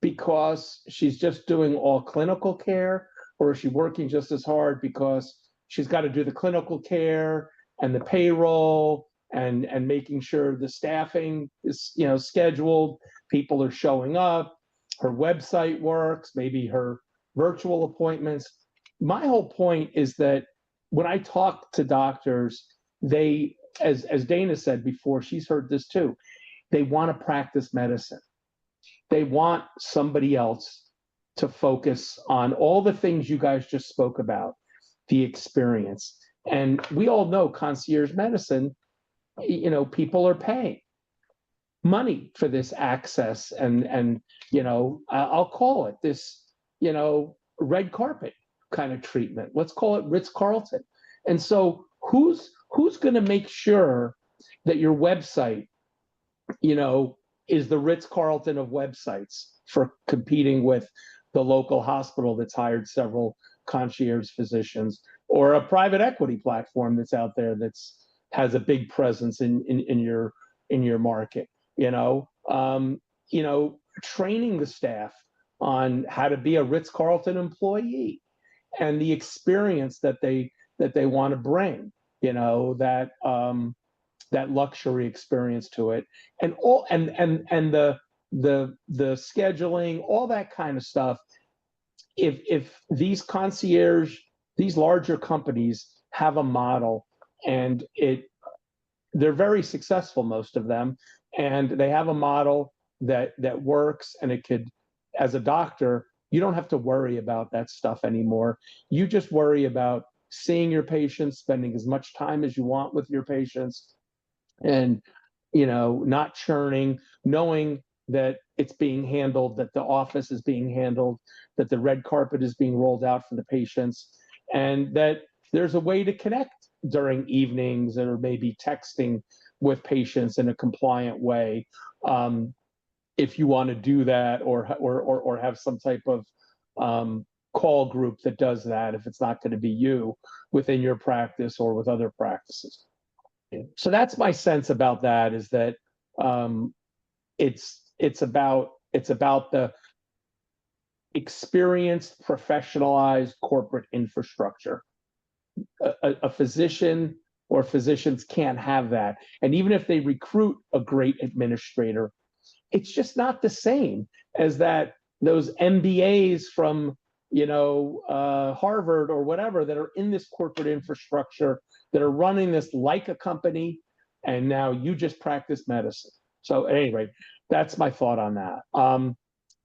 because she's just doing all clinical care, or is she working just as hard because she's got to do the clinical care and the payroll and making sure the staffing is, you know, scheduled, people are showing up, her website works, maybe her virtual appointments? My whole point is that when I talk to doctors, they, as Dana said before, she's heard this too, they want to practice medicine. They want somebody else to focus on all the things you guys just spoke about, the experience. And we all know concierge medicine, you know, people are paying money for this access and you know, I'll call it this, you know, red carpet kind of treatment. Let's call it Ritz-Carlton. And so who's going to make sure that your website, you know, is the Ritz-Carlton of websites for competing with the local hospital that's hired several concierge physicians, or a private equity platform that's out there that's has a big presence in your market? You know, training the staff on how to be a Ritz-Carlton employee and the experience that they want to bring, you know, that luxury experience to it, and all and the scheduling, all that kind of stuff. If these concierge, these larger companies have a model, and they're very successful, most of them, and they have a model that works, and it could, as a doctor, you don't have to worry about that stuff anymore. You just worry about seeing your patients, spending as much time as you want with your patients, and, you know, not churning, knowing that it's being handled, that the office is being handled, that the red carpet is being rolled out for the patients, and that there's a way to connect during evenings or maybe texting with patients in a compliant way, if you want to do that, or have some type of call group that does that, if it's not going to be you within your practice or with other practices. So that's my sense about that, is that it's about the experienced, professionalized corporate infrastructure. A physician or physicians can't have that. And even if they recruit a great administrator, it's just not the same as those MBAs from, you know, Harvard or whatever, that are in this corporate infrastructure, that are running this like a company, and now you just practice medicine. So anyway, that's my thought on that.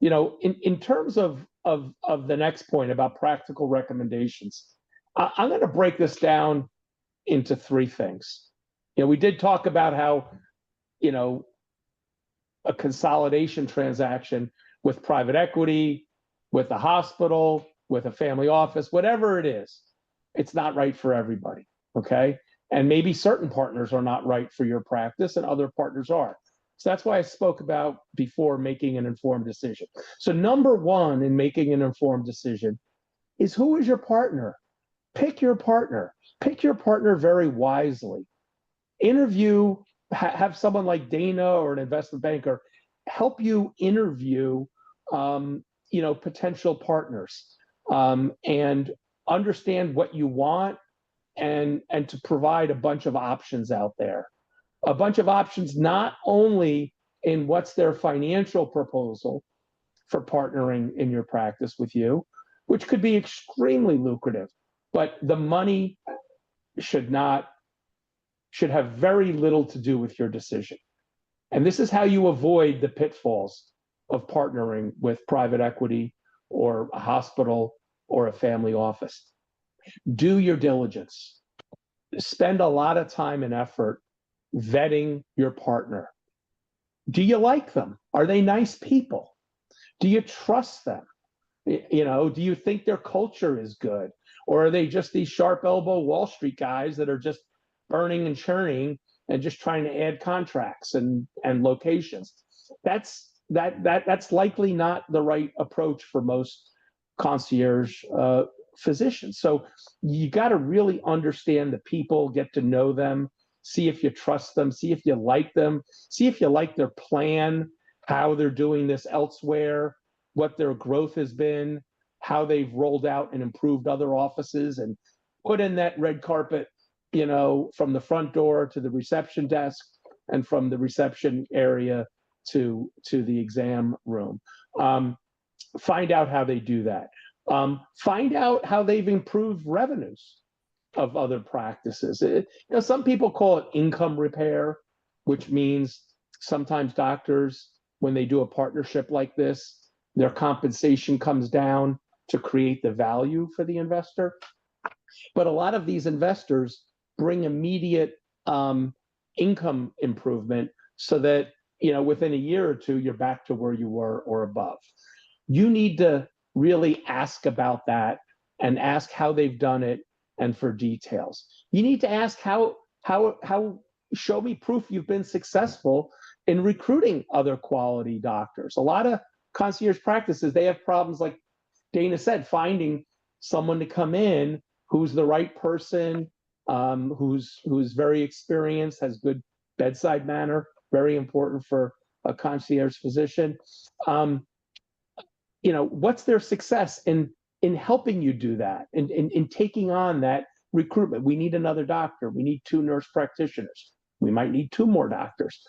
You know, in terms of the next point about practical recommendations, I'm going to break this down into three things. You know, we did talk about how, you know, a consolidation transaction with private equity, with a hospital, with a family office, whatever it is, it's not right for everybody, okay? And maybe certain partners are not right for your practice and other partners are. So that's why I spoke about before making an informed decision. So number one in making an informed decision is, who is your partner? Pick your partner. Pick your partner very wisely. Interview, have someone like Dana or an investment banker help you interview, you know, potential partners, and understand what you want, and to provide a bunch of options out there. A bunch of options, not only in what's their financial proposal for partnering in your practice with you, which could be extremely lucrative, but the money should have very little to do with your decision. And this is how you avoid the pitfalls of partnering with private equity or a hospital or a family office. Do your diligence. Spend a lot of time and effort vetting your partner. Do you like them? Are they nice people? Do you trust them? You know, do you think their culture is good? Or are they just these sharp elbow Wall Street guys that are just burning and churning and just trying to add contracts and locations? That's likely not the right approach for most concierge physicians. So you got to really understand the people, get to know them, see if you trust them, see if you like them, see if you like their plan, how they're doing this elsewhere, what their growth has been, how they've rolled out and improved other offices, and put in that red carpet, from the front door to the reception desk and from the reception area to the exam room. Find out how they do that. Find out how they've improved revenues of other practices. Some people call it income repair, which means sometimes doctors, when they do a partnership like this, their compensation comes down to create the value for the investor. But a lot of these investors bring immediate income improvement so that, within a year or two, you're back to where you were or above. You need to really ask about that and ask how they've done it and for details. You need to ask how show me proof you've been successful in recruiting other quality doctors. A lot of concierge practices, they have problems, like Dana said, finding someone to come in who's the right person, who's very experienced, has good bedside manner, very important for a concierge physician. What's their success in helping you do that, in taking on that recruitment? We need another doctor. We need 2 nurse practitioners. We might need 2 more doctors.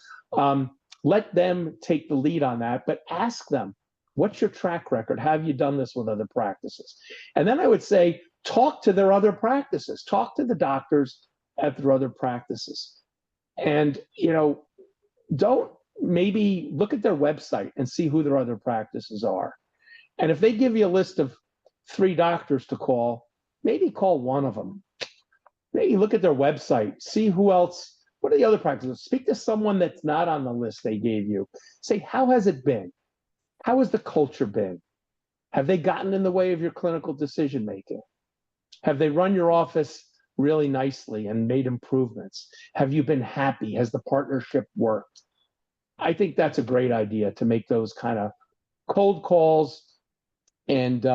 Let them take the lead on that, but ask them, what's your track record? Have you done this with other practices? And then I would say, talk to their other practices. Talk to the doctors at their other practices. And, don't maybe look at their website and see who their other practices are. And if they give you a list of 3 doctors to call, maybe call one of them. Maybe look at their website, see who else, what are the other practices? Speak to someone that's not on the list they gave you. Say, how has it been? How has the culture been? Have they gotten in the way of your clinical decision making? Have they run your office really nicely and made improvements? Have you been happy? Has the partnership worked? I think that's a great idea, to make those kind of cold calls and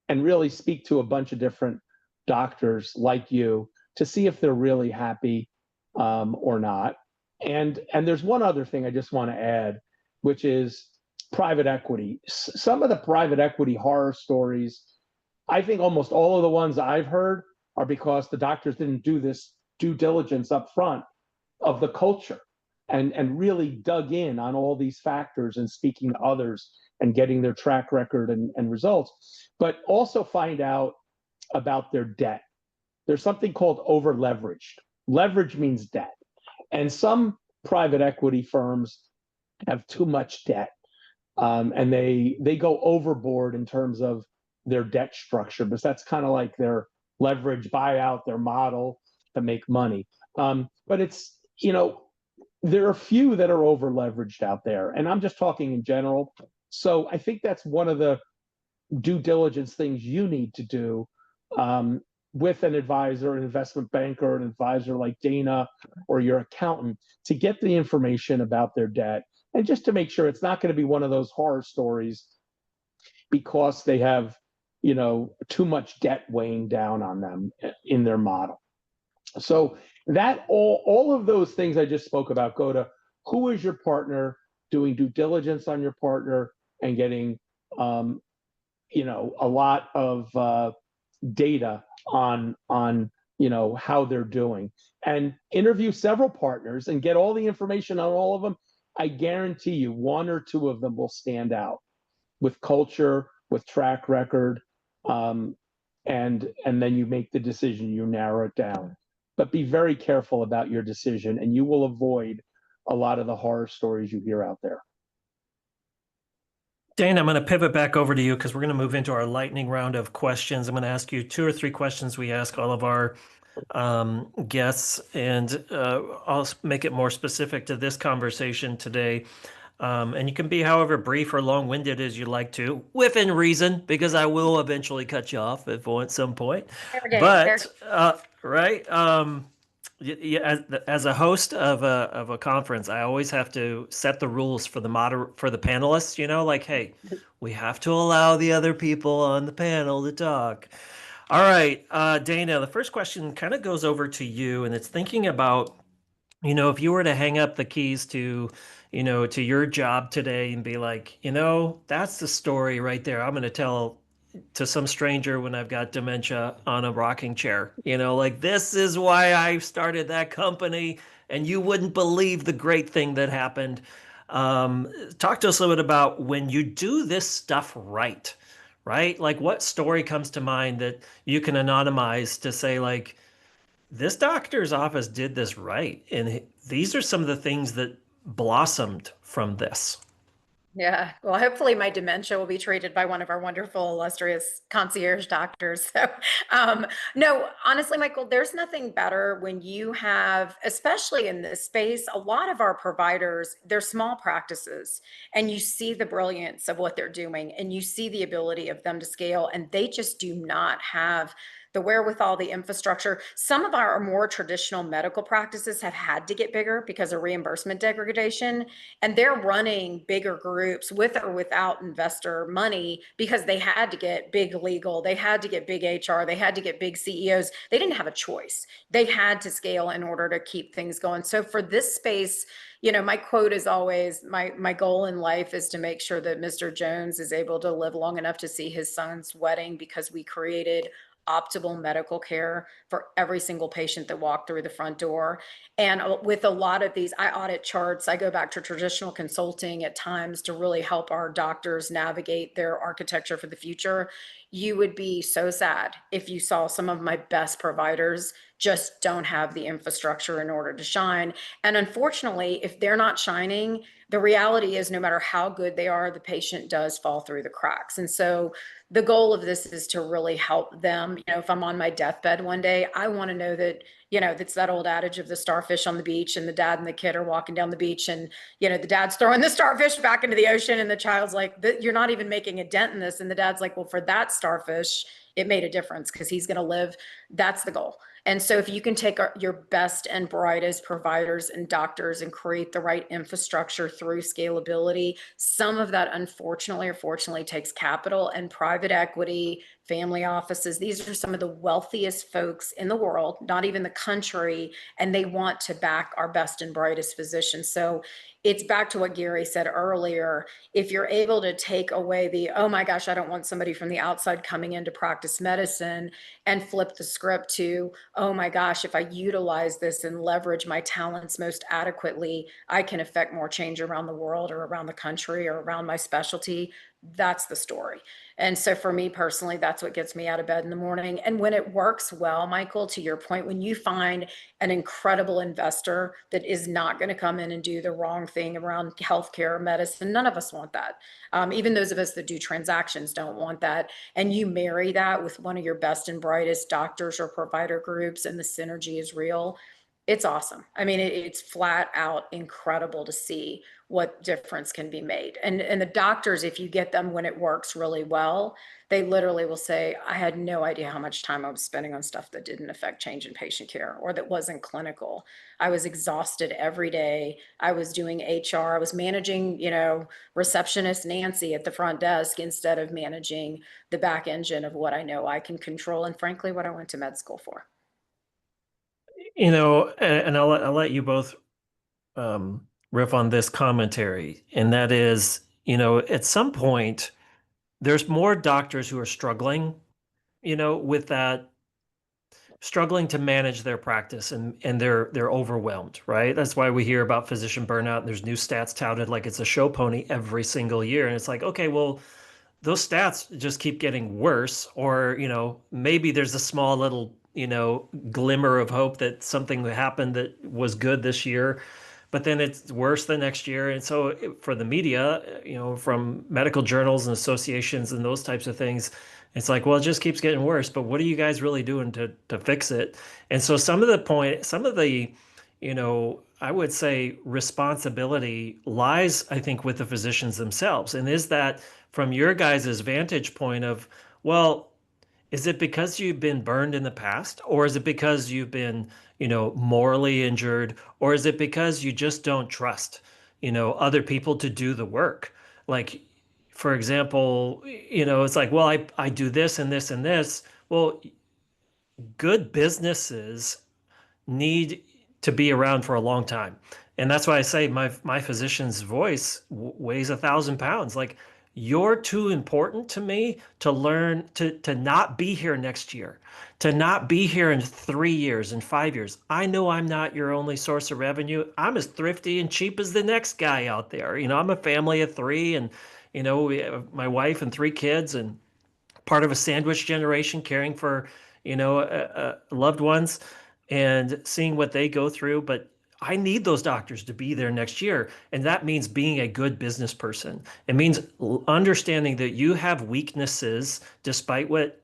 really speak to a bunch of different doctors like you to see if they're really happy or not. And there's one other thing I just want to add, which is private equity. Some of the private equity horror stories, I think almost all of the ones I've heard, are because the doctors didn't do this due diligence up front of the culture and really dug in on all these factors and speaking to others and getting their track record and results, but also find out about their debt. There's something called over leveraged. Leverage means debt. And some private equity firms have too much debt, and they go overboard in terms of their debt structure, because that's kind of like their leverage buyout, their model to make money. But it's, there are a few that are over leveraged out there, and I'm just talking in general. So I think that's one of the due diligence things you need to do with an advisor, an investment banker, an advisor like Dana, or your accountant, to get the information about their debt, and just to make sure it's not going to be one of those horror stories because they have, too much debt weighing down on them in their model. So that all of those things I just spoke about go to who is your partner, doing due diligence on your partner, and getting a lot of data on how they're doing, and interview several partners and get all the information on all of them. I guarantee you 1 or 2 of them will stand out with culture, with track record, and then you make the decision, you narrow it down. But be very careful about your decision, and you will avoid a lot of the horror stories you hear out there. Dana, I'm going to pivot back over to you because we're going to move into our lightning round of questions. I'm going to ask you 2 or 3 questions we ask all of our guests, and I'll make it more specific to this conversation today. And you can be however brief or long-winded as you like to, within reason, because I will eventually cut you off at some point. Fair game, But right, Yeah, as a host of a conference, I always have to set the rules for for the panelists, like, hey, we have to allow the other people on the panel to talk. All right, Dana, the first question kind of goes over to you, and it's thinking about, if you were to hang up the keys to, to your job today and be like, that's the story right there. I'm going to tell to some stranger when I've got dementia on a rocking chair. Like, this is why I started that company, and you wouldn't believe the great thing that happened. Talk to us a little bit about when you do this stuff right, right? Like, what story comes to mind that you can anonymize to say, like, this doctor's office did this right, and these are some of the things that blossomed from this. Yeah, well, hopefully my dementia will be treated by one of our wonderful, illustrious concierge doctors. So, no, honestly, Michael, there's nothing better when you have, especially in this space, a lot of our providers, they're small practices, and you see the brilliance of what they're doing, and you see the ability of them to scale, and they just do not have the wherewithal, the infrastructure. Some of our more traditional medical practices have had to get bigger because of reimbursement degradation, and they're running bigger groups with or without investor money because they had to get big legal, they had to get big HR, they had to get big CEOs. They didn't have a choice. They had to scale in order to keep things going. So for this space, my quote is always, my goal in life is to make sure that Mr. Jones is able to live long enough to see his son's wedding, because we created optimal medical care for every single patient that walked through the front door. And with a lot of these, I audit charts. I go back to traditional consulting at times to really help our doctors navigate their architecture for the future. You would be so sad if you saw some of my best providers just don't have the infrastructure in order to shine. And unfortunately, if they're not shining, the reality is no matter how good they are, the patient does fall through the cracks. And so the goal of this is to really help them. If I'm on my deathbed one day, I want to know that, that's that old adage of the starfish on the beach, and the dad and the kid are walking down the beach, and, the dad's throwing the starfish back into the ocean, and the child's like, you're not even making a dent in this. And the dad's like, well, for that starfish, it made a difference because he's going to live. That's the goal. And so if you can take your best and brightest providers and doctors and create the right infrastructure through scalability, some of that unfortunately or fortunately takes capital and private equity, family offices. These are some of the wealthiest folks in the world, not even the country, and they want to back our best and brightest physicians. So it's back to what Gary said earlier. If you're able to take away the, oh my gosh, I don't want somebody from the outside coming in to practice medicine, and flip the script to, oh my gosh, if I utilize this and leverage my talents most adequately, I can affect more change around the world or around the country or around my specialty. That's the story. And so for me personally, that's what gets me out of bed in the morning. And when it works well, Michael, to your point, when you find an incredible investor that is not going to come in and do the wrong thing around healthcare or medicine, none of us want that. Even those of us that do transactions don't want that. And you marry that with one of your best and brightest doctors or provider groups, and the synergy is real. It's awesome. I mean, it's flat out incredible to see what difference can be made. And the doctors, if you get them when it works really well, they literally will say, I had no idea how much time I was spending on stuff that didn't affect change in patient care or that wasn't clinical. I was exhausted every day. I was doing HR. I was managing, receptionist Nancy at the front desk instead of managing the back engine of what I know I can control, and frankly, what I went to med school for. And I'll let you both riff on this commentary, and that is, at some point, there's more doctors who are struggling, with that, struggling to manage their practice, and they're overwhelmed, right? That's why we hear about physician burnout. And there's new stats touted like it's a show pony every single year, and it's like, okay, well, those stats just keep getting worse, or maybe there's a small little glimmer of hope that something happened that was good this year, but then it's worse the next year. And so for the media, from medical journals and associations and those types of things, it's like, well, it just keeps getting worse, but what are you guys really doing to fix it? And so some of the I would say responsibility lies, I think, with the physicians themselves. And is that from your guys' vantage point of, well, Is it because you've been burned in the past, or is it because you've been, morally injured, or is it because you just don't trust, other people to do the work? Like, for example, it's like, well, I do this and this and this. Well, good businesses need to be around for a long time. And that's why I say my physician's voice weighs 1,000 pounds. Like, you're too important to me to learn to not be here next year, to not be here in 3 years and 5 years. I know I'm not your only source of revenue. I'm as thrifty and cheap as the next guy out there. I'm a family of three, and we have my wife and three kids, and part of a sandwich generation caring for loved ones and seeing what they go through. But I need those doctors to be there next year, and that means being a good business person. It means understanding that you have weaknesses despite what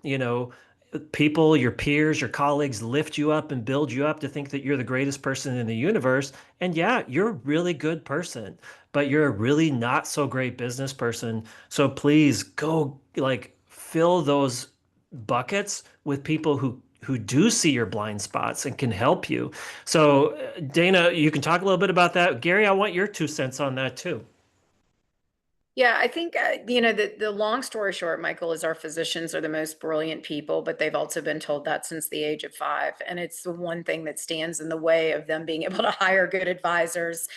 people, your peers, your colleagues lift you up and build you up to think that you're the greatest person in the universe. And yeah, you're a really good person, but you're a really not so great business person. So please go, like, fill those buckets with people who do see your blind spots and can help you. So Dana, you can talk a little bit about that. Gary, I want your 2 cents on that too. Yeah, I think, the long story short, Michael, is our physicians are the most brilliant people, but they've also been told that since the age of 5. And it's the one thing that stands in the way of them being able to hire good advisors.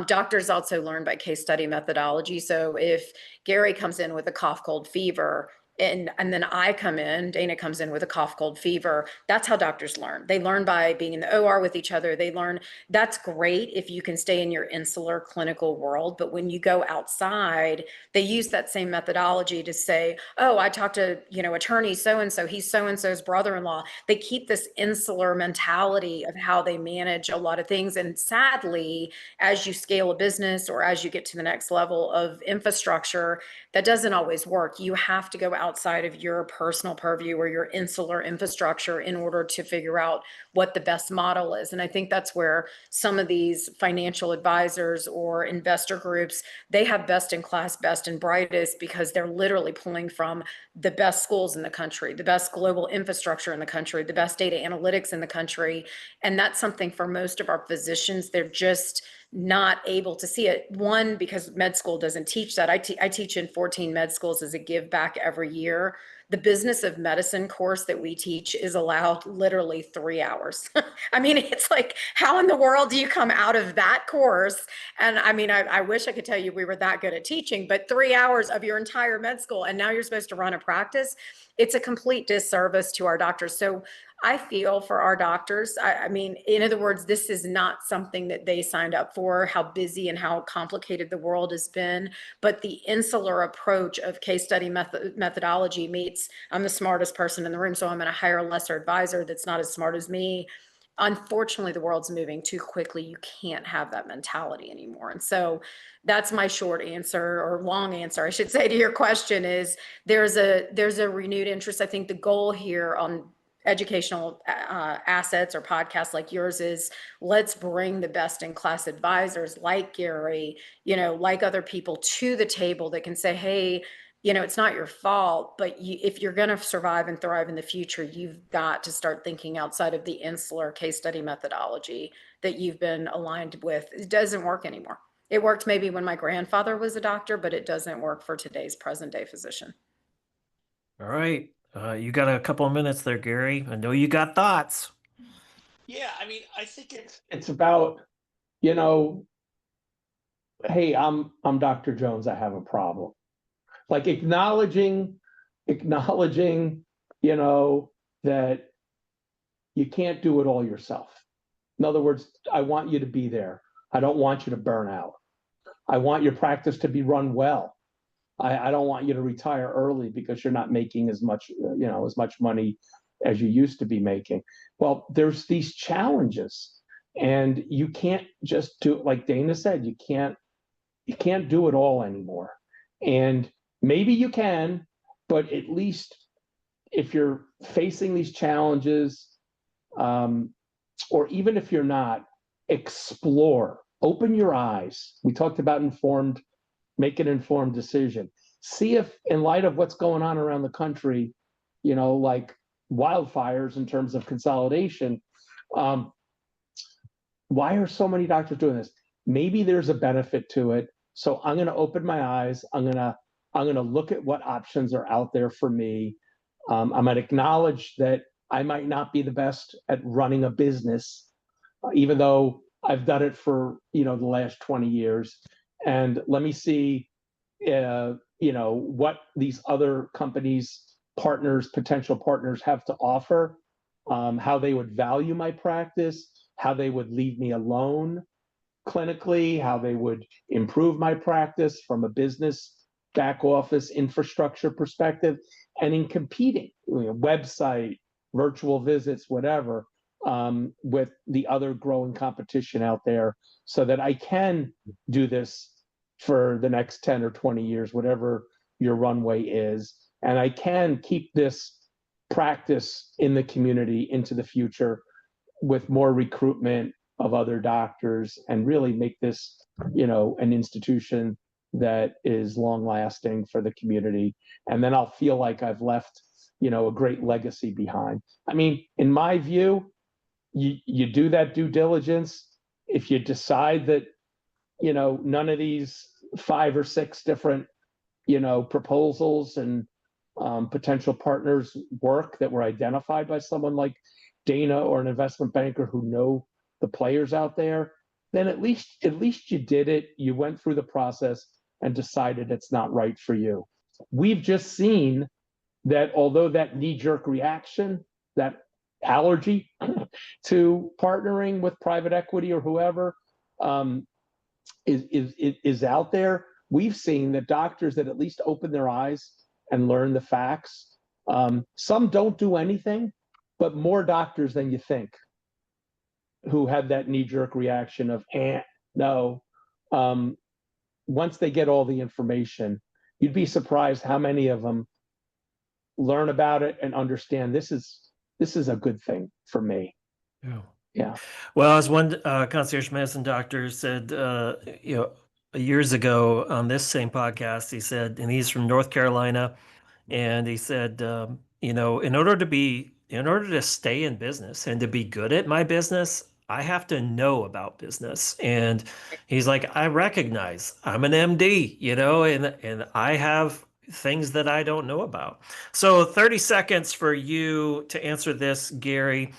Doctors also learn by case study methodology. So if Gary comes in with a cough, cold, fever, and then I come in, Dana comes in with a cough, cold, fever. That's how doctors learn. They learn by being in the OR with each other. They learn. That's great if you can stay in your insular clinical world. But when you go outside, they use that same methodology to say, oh, I talked to, attorney so-and-so, he's so-and-so's brother-in-law. They keep this insular mentality of how they manage a lot of things. And sadly, as you scale a business or as you get to the next level of infrastructure, that doesn't always work. You have to go outside of your personal purview or your insular infrastructure in order to figure out what the best model is. And I think that's where some of these financial advisors or investor groups, they have best in class, best and brightest, because they're literally pulling from the best schools in the country, the best global infrastructure in the country, the best data analytics in the country. And that's something for most of our physicians, they're just not able to see it. One, because med school doesn't teach that. I teach in 14 med schools as a give back every year. The business of medicine course that we teach is allowed literally 3 hours. I mean, it's like, how in the world do you come out of that course? And I mean, I wish I could tell you we were that good at teaching, but 3 hours of your entire med school, and now you're supposed to run a practice. It's a complete disservice to our doctors. So I feel for our doctors. I mean, in other words, this is not something that they signed up for, how busy and how complicated the world has been. But the insular approach of case study methodology meets, I'm the smartest person in the room, so I'm going to hire a lesser advisor that's not as smart as me. Unfortunately, the world's moving too quickly. You can't have that mentality anymore. And so that's my short answer, or long answer, I should say, to your question is there's a renewed interest. I think the goal here on educational assets or podcasts like yours is, let's bring the best in class advisors like Gary, like other people to the table that can say, hey, it's not your fault, but if you're going to survive and thrive in the future, you've got to start thinking outside of the insular case study methodology that you've been aligned with. It doesn't work anymore. It worked maybe when my grandfather was a doctor, but it doesn't work for today's present day physician. All right. You got a couple of minutes there, Gary. I know you got thoughts. Yeah, I mean, I think It's about, you know, hey, I'm Dr. Jones, I have a problem. Like acknowledging, that you can't do it all yourself. In other words, I want you to be there. I don't want you to burn out. I want your practice to be run well. I don't want you to retire early because you're not making as much, as much money as you used to be making. Well, there's these challenges, and you can't just do, like Dana said, you can't do it all anymore. And maybe you can, but at least if you're facing these challenges, or even if you're not, explore, open your eyes. We talked about make an informed decision. See if, in light of what's going on around the country, like wildfires in terms of consolidation. Um, why are so many doctors doing this? Maybe there's a benefit to it. So I'm going to open my eyes. I'm going to look at what options are out there for me. I'm going to acknowledge that I might not be the best at running a business, even though I've done it for the last 20 years. And let me see, what these other companies, partners, potential partners have to offer, how they would value my practice, how they would leave me alone clinically, how they would improve my practice from a business back office infrastructure perspective, and in competing, website, virtual visits, whatever, with the other growing competition out there, so that I can do this for the next 10 or 20 years, whatever your runway is. And I can keep this practice in the community into the future with more recruitment of other doctors and really make this, an institution that is long lasting for the community. And then I'll feel like I've left, a great legacy behind. I mean, in my view, you do that due diligence. If you decide that, none of these 5 or 6 different, proposals and potential partners work that were identified by someone like Dana or an investment banker who know the players out there, then at least you did it. You went through the process and decided it's not right for you. We've just seen that although that knee-jerk reaction, that allergy to partnering with private equity or whoever is out there, we've seen that doctors that at least open their eyes and learn the facts, some don't do anything, but more doctors than you think who had that knee-jerk reaction of no. Once they get all the information, you'd be surprised how many of them learn about it and understand this is a good thing for me. Yeah. Yeah. Well, as one concierge medicine doctor said, years ago on this same podcast, he said, and he's from North Carolina, and he said, in order to stay in business and to be good at my business, I have to know about business. And he's like, I recognize I'm an MD, and I have things that I don't know about. So 30 seconds for you to answer this, Gary.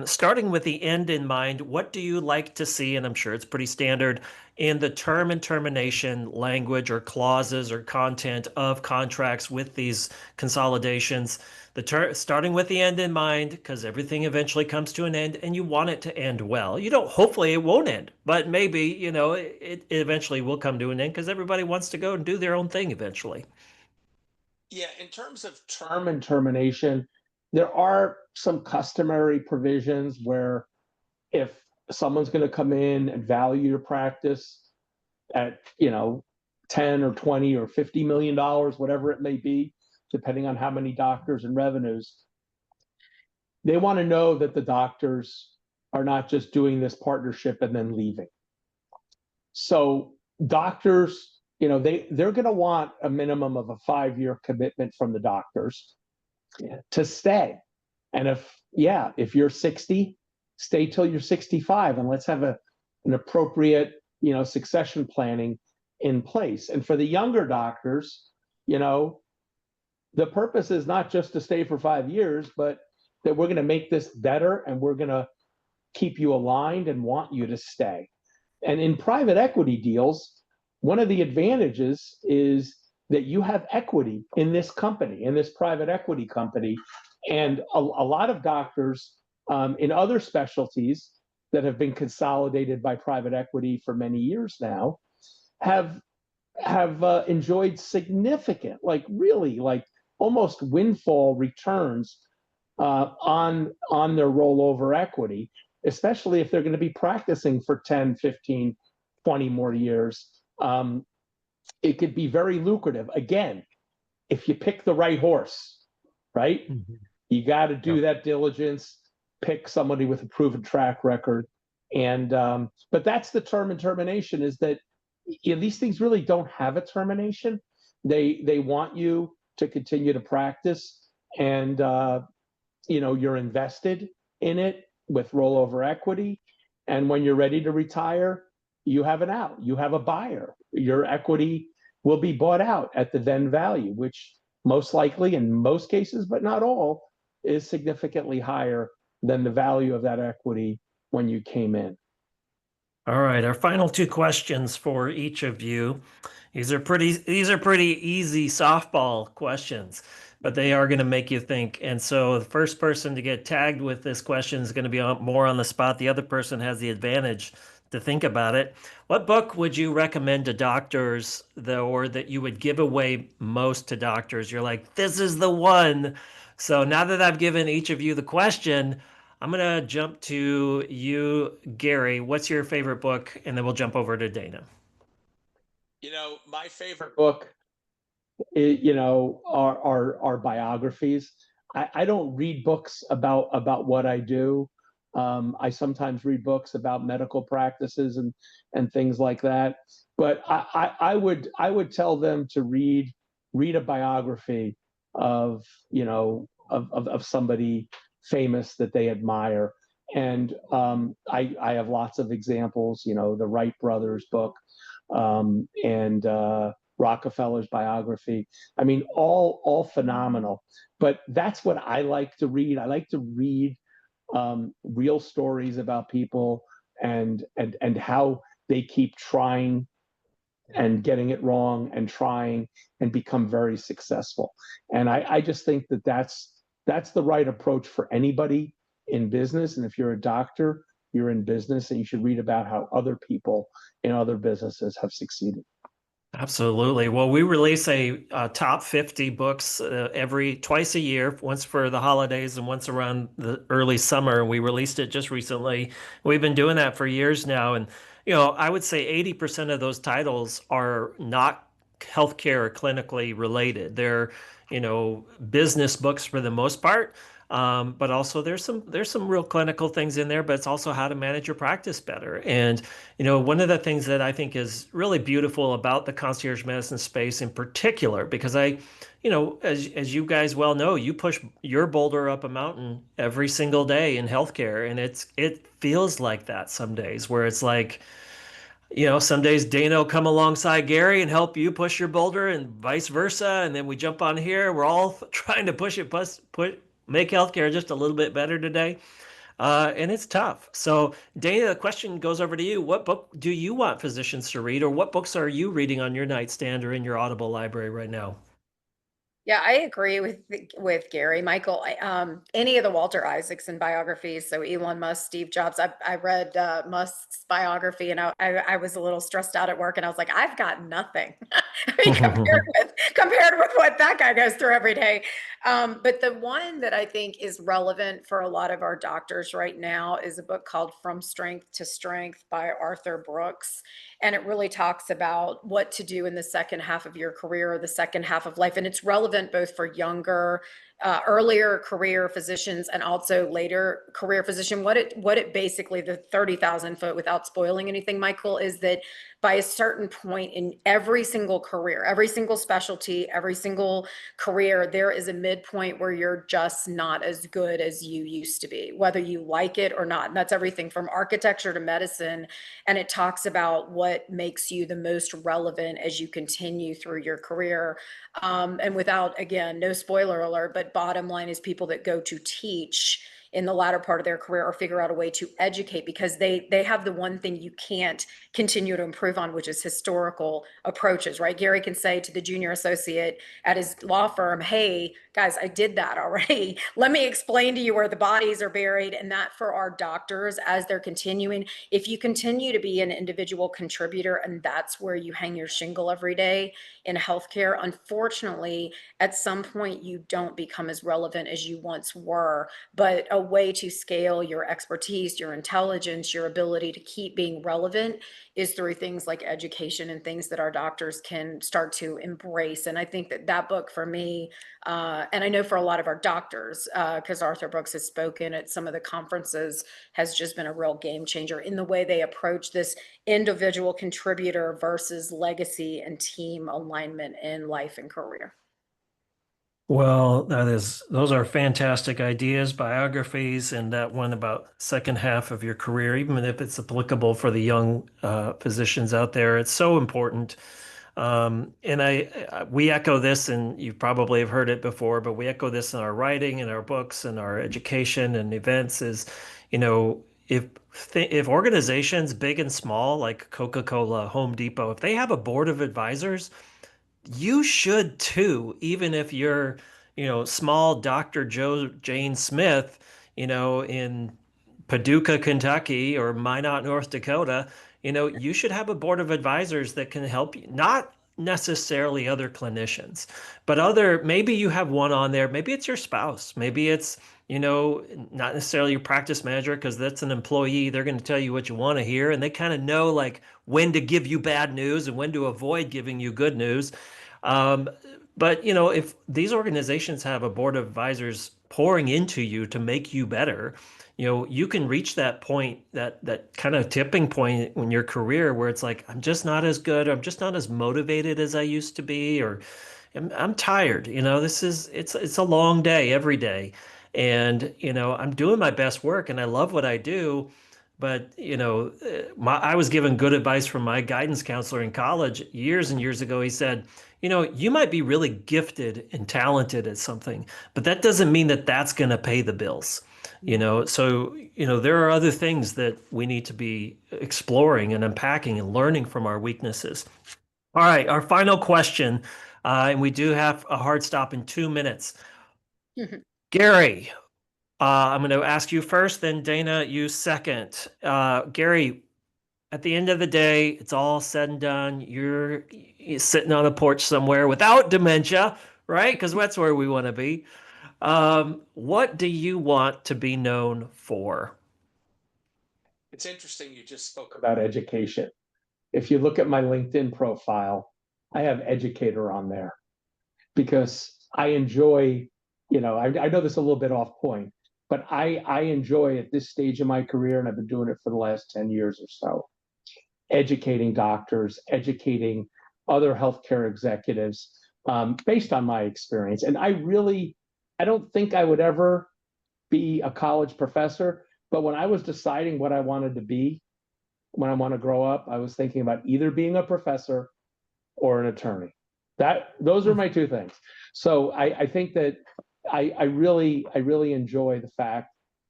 Starting with the end in mind, what do you like to see? And I'm sure it's pretty standard in the term and termination language or clauses or content of contracts with these consolidations. Starting with the end in mind, because everything eventually comes to an end and you want it to end well. You don't, hopefully it won't end, but maybe, it eventually will come to an end because everybody wants to go and do their own thing eventually. Yeah, in terms of Term and termination, there are some customary provisions where if someone's going to come in and value your practice at 10 or 20 or $50 million, whatever it may be, depending on how many doctors and revenues, they want to know that the doctors are not just doing this partnership and then leaving. So doctors, they're going to want a minimum of a 5-year commitment from the doctors to stay. And if you're 60, stay till you're 65, and let's have an appropriate, succession planning in place. And for the younger doctors, the purpose is not just to stay for 5 years, but that we're going to make this better and we're going to keep you aligned and want you to stay. And in private equity deals, one of the advantages is that you have equity in this company, in this private equity company. And a lot of doctors in other specialties that have been consolidated by private equity for many years now have enjoyed significant, really almost windfall returns on their rollover equity, especially if they're going to be practicing for 10, 15, 20 more years. It could be very lucrative. Again, if you pick the right horse, right? Mm-hmm. You got to do that diligence, pick somebody with a proven track record. And but that's the term and termination, is that these things really don't have a termination. They want you to continue to practice and you're invested in it with rollover equity. And when you're ready to retire, you have an out, you have a buyer. Your equity will be bought out at the then value, which most likely in most cases, but not all, is significantly higher than the value of that equity when you came in. All right, our final two questions for each of you. These are pretty easy softball questions, but they are going to make you think. And so the first person to get tagged with this question is going to be more on the spot. The other person has the advantage to think about it. What book would you recommend to doctors, though, or that you would give away most to doctors? You're like, this is the one. So now that I've given each of you the question, I'm going to jump to you, Gary. What's your favorite book? And then we'll jump over to Dana. My favorite Book, are biographies. I don't read books about what I do. I sometimes read books about medical practices and things like that. But I would tell them to read a biography of of somebody famous that they admire. And I have lots of examples. The Wright brothers book, and Rockefeller's biography. I mean, all phenomenal. But that's what I like to read. I like to read real stories about people, and how they keep trying and getting it wrong and trying and become very successful. And I just think that that's the right approach for anybody in business. And if you're a doctor, you're in business, and you should read about how other people in other businesses have succeeded. Absolutely. Well, we release a top 50 books twice a year, once for the holidays and once around the early summer. We released it just recently. We've been doing that for years now. And, I would say 80% of those titles are not healthcare or clinically related. They're, business books for the most part. But also there's some real clinical things in there, but it's also how to manage your practice better. And one of the things that I think is really beautiful about the concierge medicine space in particular, because as you guys well know, you push your boulder up a mountain every single day in healthcare, and it feels like that some days, where it's like, some days Dana will come alongside Gary and help you push your boulder, and vice versa. And then we jump on here. We're all trying to make healthcare just a little bit better today. And it's tough. So, Dana, the question goes over to you. What book do you want physicians to read, or what books are you reading on your nightstand or in your Audible library right now? Yeah, I agree with Gary. Michael, any of the Walter Isaacson biographies, so Elon Musk, Steve Jobs. I read Musk's biography, and I was a little stressed out at work, and I was like, I've got nothing. I mean, compared with what that guy goes through every day. But the one that I think is relevant for a lot of our doctors right now is a book called From Strength to Strength by Arthur Brooks. And it really talks about what to do in the second half of your career or the second half of life. And it's relevant both for younger, earlier career physicians and also later career physician. What it basically, the 30,000 foot, without spoiling anything, Michael, is that by a certain point in every single career, every single specialty, every single career, there is a midpoint where you're just not as good as you used to be, whether you like it or not. And that's everything from architecture to medicine. And it talks about what makes you the most relevant as you continue through your career. And without, again, no spoiler alert, but bottom line is people that go to teach in the latter part of their career or figure out a way to educate, because they have the one thing you can't continue to improve on, which is historical approaches, right? Gary can say to the junior associate at his law firm, hey, guys, I did that already. Let me explain to you where the bodies are buried. And that for our doctors, as they're continuing, if you continue to be an individual contributor and that's where you hang your shingle every day in healthcare, unfortunately, at some point you don't become as relevant as you once were. But a way to scale your expertise, your intelligence, your ability to keep being relevant is through things like education and things that our doctors can start to embrace. And I think that book for me, and I know for a lot of our doctors, because Arthur Brooks has spoken at some of the conferences, has just been a real game changer in the way they approach this individual contributor versus legacy and team alignment in life and career. Well, those are fantastic ideas, biographies, and that one about second half of your career, even if it's applicable for the young physicians out there, it's so important. And we echo this, and you probably have heard it before, but we echo this in our writing, in our books, and our education and events. Is, you know, if organizations, big and small, like Coca-Cola, Home Depot, if they have a board of advisors, you should too, even if you're, small Dr. Joe Jane Smith, in Paducah, Kentucky or Minot, North Dakota, you should have a board of advisors that can help you, not necessarily other clinicians, but maybe you have one on there, maybe it's your spouse, maybe it's, not necessarily your practice manager because that's an employee. They're going to tell you what you want to hear, and they kind of know like when to give you bad news and when to avoid giving you good news. Um, but if these organizations have a board of advisors pouring into you to make you better, you can reach that point, that kind of tipping point in your career where it's like, I'm just not as good, I'm just not as motivated as I used to be, or I'm tired. It's a long day every day. And, I'm doing my best work and I love what I do. But, I was given good advice from my guidance counselor in college years and years ago. He said, you might be really gifted and talented at something, but that doesn't mean that that's going to pay the bills. So, there are other things that we need to be exploring and unpacking and learning from our weaknesses. All right, our final question, and we do have a hard stop in 2 minutes. Gary, I'm going to ask you first, then Dana, you second. Gary, at the end of the day, it's all said and done. You're sitting on a porch somewhere without dementia, right? Because that's where we want to be. What do you want to be known for? It's interesting you just spoke About education. If you look at my LinkedIn profile, I have educator on there because I enjoy, I know this is a little bit off point, but I enjoy at this stage of my career, and I've been doing it for the last 10 years or so, educating doctors, educating other healthcare executives based on my experience. And I don't think I would ever be a college professor, but when I was deciding what I wanted to be, when I want to grow up, I was thinking about either being a professor or an attorney. Those are my two things. So I think that I really enjoy the fact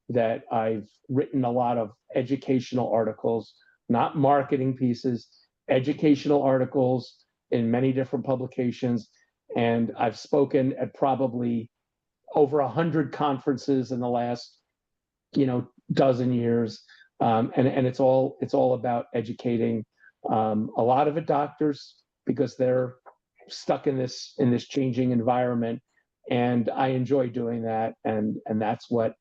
that I've written a lot of educational articles, not marketing pieces, educational articles in many different publications, and I've spoken at probably over 100 conferences in the last dozen years, and it's all about educating a lot of it doctors because they're stuck in this changing environment, and I enjoy doing that, and that's what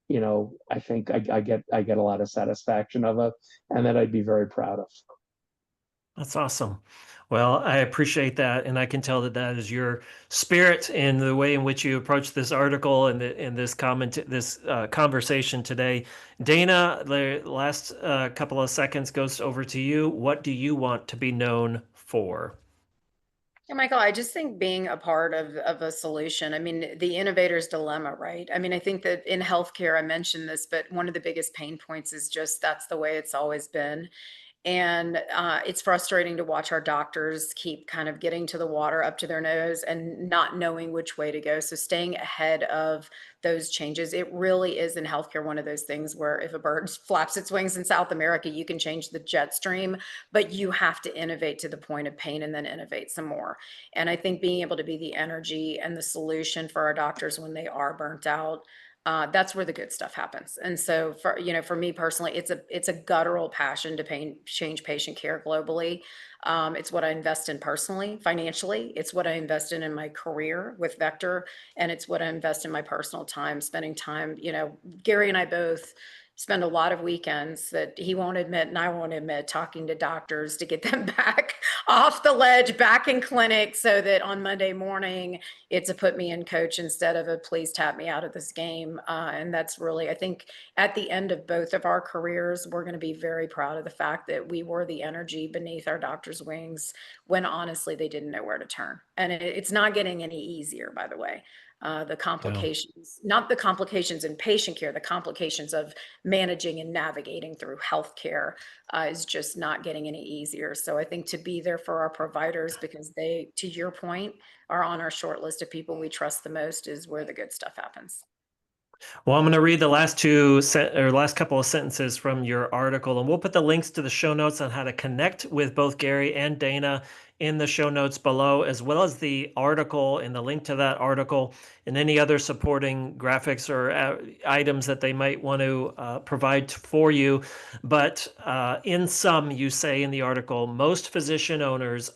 I think I get a lot of satisfaction of it, and that I'd be very proud of. That's awesome. Well, I appreciate that, and I can tell that that is your spirit and the way in which you approach this article and this conversation today. Dana, the last couple of seconds goes over to you. What do you want to be known for? Yeah, Michael, I just think being a part of a solution. I mean, the innovator's dilemma, right? I mean, I think that in healthcare, I mentioned this, but one of the biggest pain points is just that's the way it's always been. And it's frustrating to watch our doctors keep kind of getting to the water up to their nose and not knowing which way to go. So staying ahead of those changes, it really is in healthcare one of those things where if a bird flaps its wings in South America, you can change the jet stream, but you have to innovate to the point of pain and then innovate some more. And I think being able to be the energy and the solution for our doctors when they are burnt out, that's where the good stuff happens. And so for me personally, it's a guttural passion to change patient care globally. It's what I invest in personally, financially. It's what I invest in my career with Vector, and it's what I invest in my personal time, spending time. Gary and I both spend a lot of weekends that he won't admit and I won't admit, talking to doctors to get them back off the ledge, back in clinic, so that on Monday morning it's a put me in coach instead of a please tap me out of this game. And that's really, I think at the end of both of our careers, we're going to be very proud of the fact that we were the energy beneath our doctors' wings when honestly they didn't know where to turn. And it's not getting any easier, by the way. The complications, not the complications in patient care, the complications of managing and navigating through healthcare is just not getting any easier. So I think to be there for our providers, because they, to your point, are on our short list of people we trust the most, is where the good stuff happens. Well, I'm going to read the last couple of sentences from your article, and we'll put the links to the show notes on how to connect with both Gary and Dana in the show notes below, as well as the article and the link to that article and any other supporting graphics or items that they might want to provide for you. But in sum, you say in the article, most physician owners,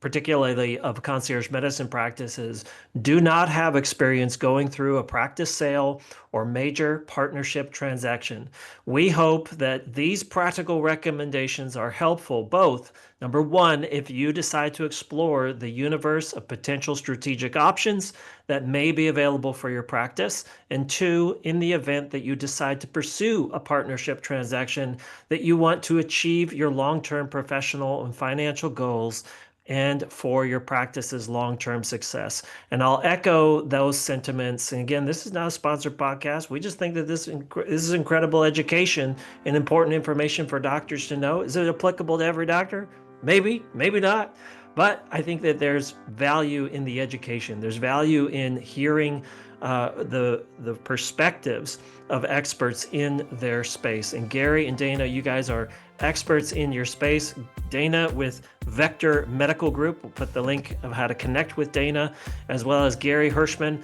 particularly of concierge medicine practices, do not have experience going through a practice sale or major partnership transaction. We hope that these practical recommendations are helpful, both, number one, if you decide to explore the universe of potential strategic options that may be available for your practice, and two, in the event that you decide to pursue a partnership transaction that you want to achieve your long-term professional and financial goals and for your practice's long-term success. And I'll echo those sentiments. And again, this is not a sponsored podcast. We just think that this is incredible education and important information for doctors to know. Is it applicable to every doctor? Maybe, maybe not. But I think that there's value in the education. There's value in hearing the perspectives of experts in their space. And Gary and Dana, you guys are experts in your space. Dana with Vector Medical Group. We'll put the link of how to connect with Dana, as well as Gary Herschman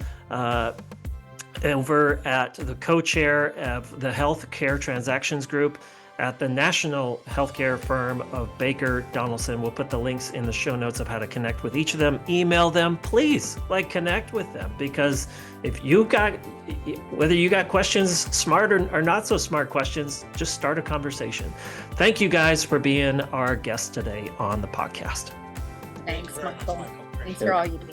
over at the co-chair of the Healthcare Transactions Group at the national healthcare firm of Baker Donaldson. We'll put the links in the show notes of how to connect with each of them. Email them, please, connect with them, because if you got, whether you got questions, smart or not so smart questions, just start a conversation. Thank you guys for being our guests today on the podcast. Thanks, Michael. Thanks for all you do.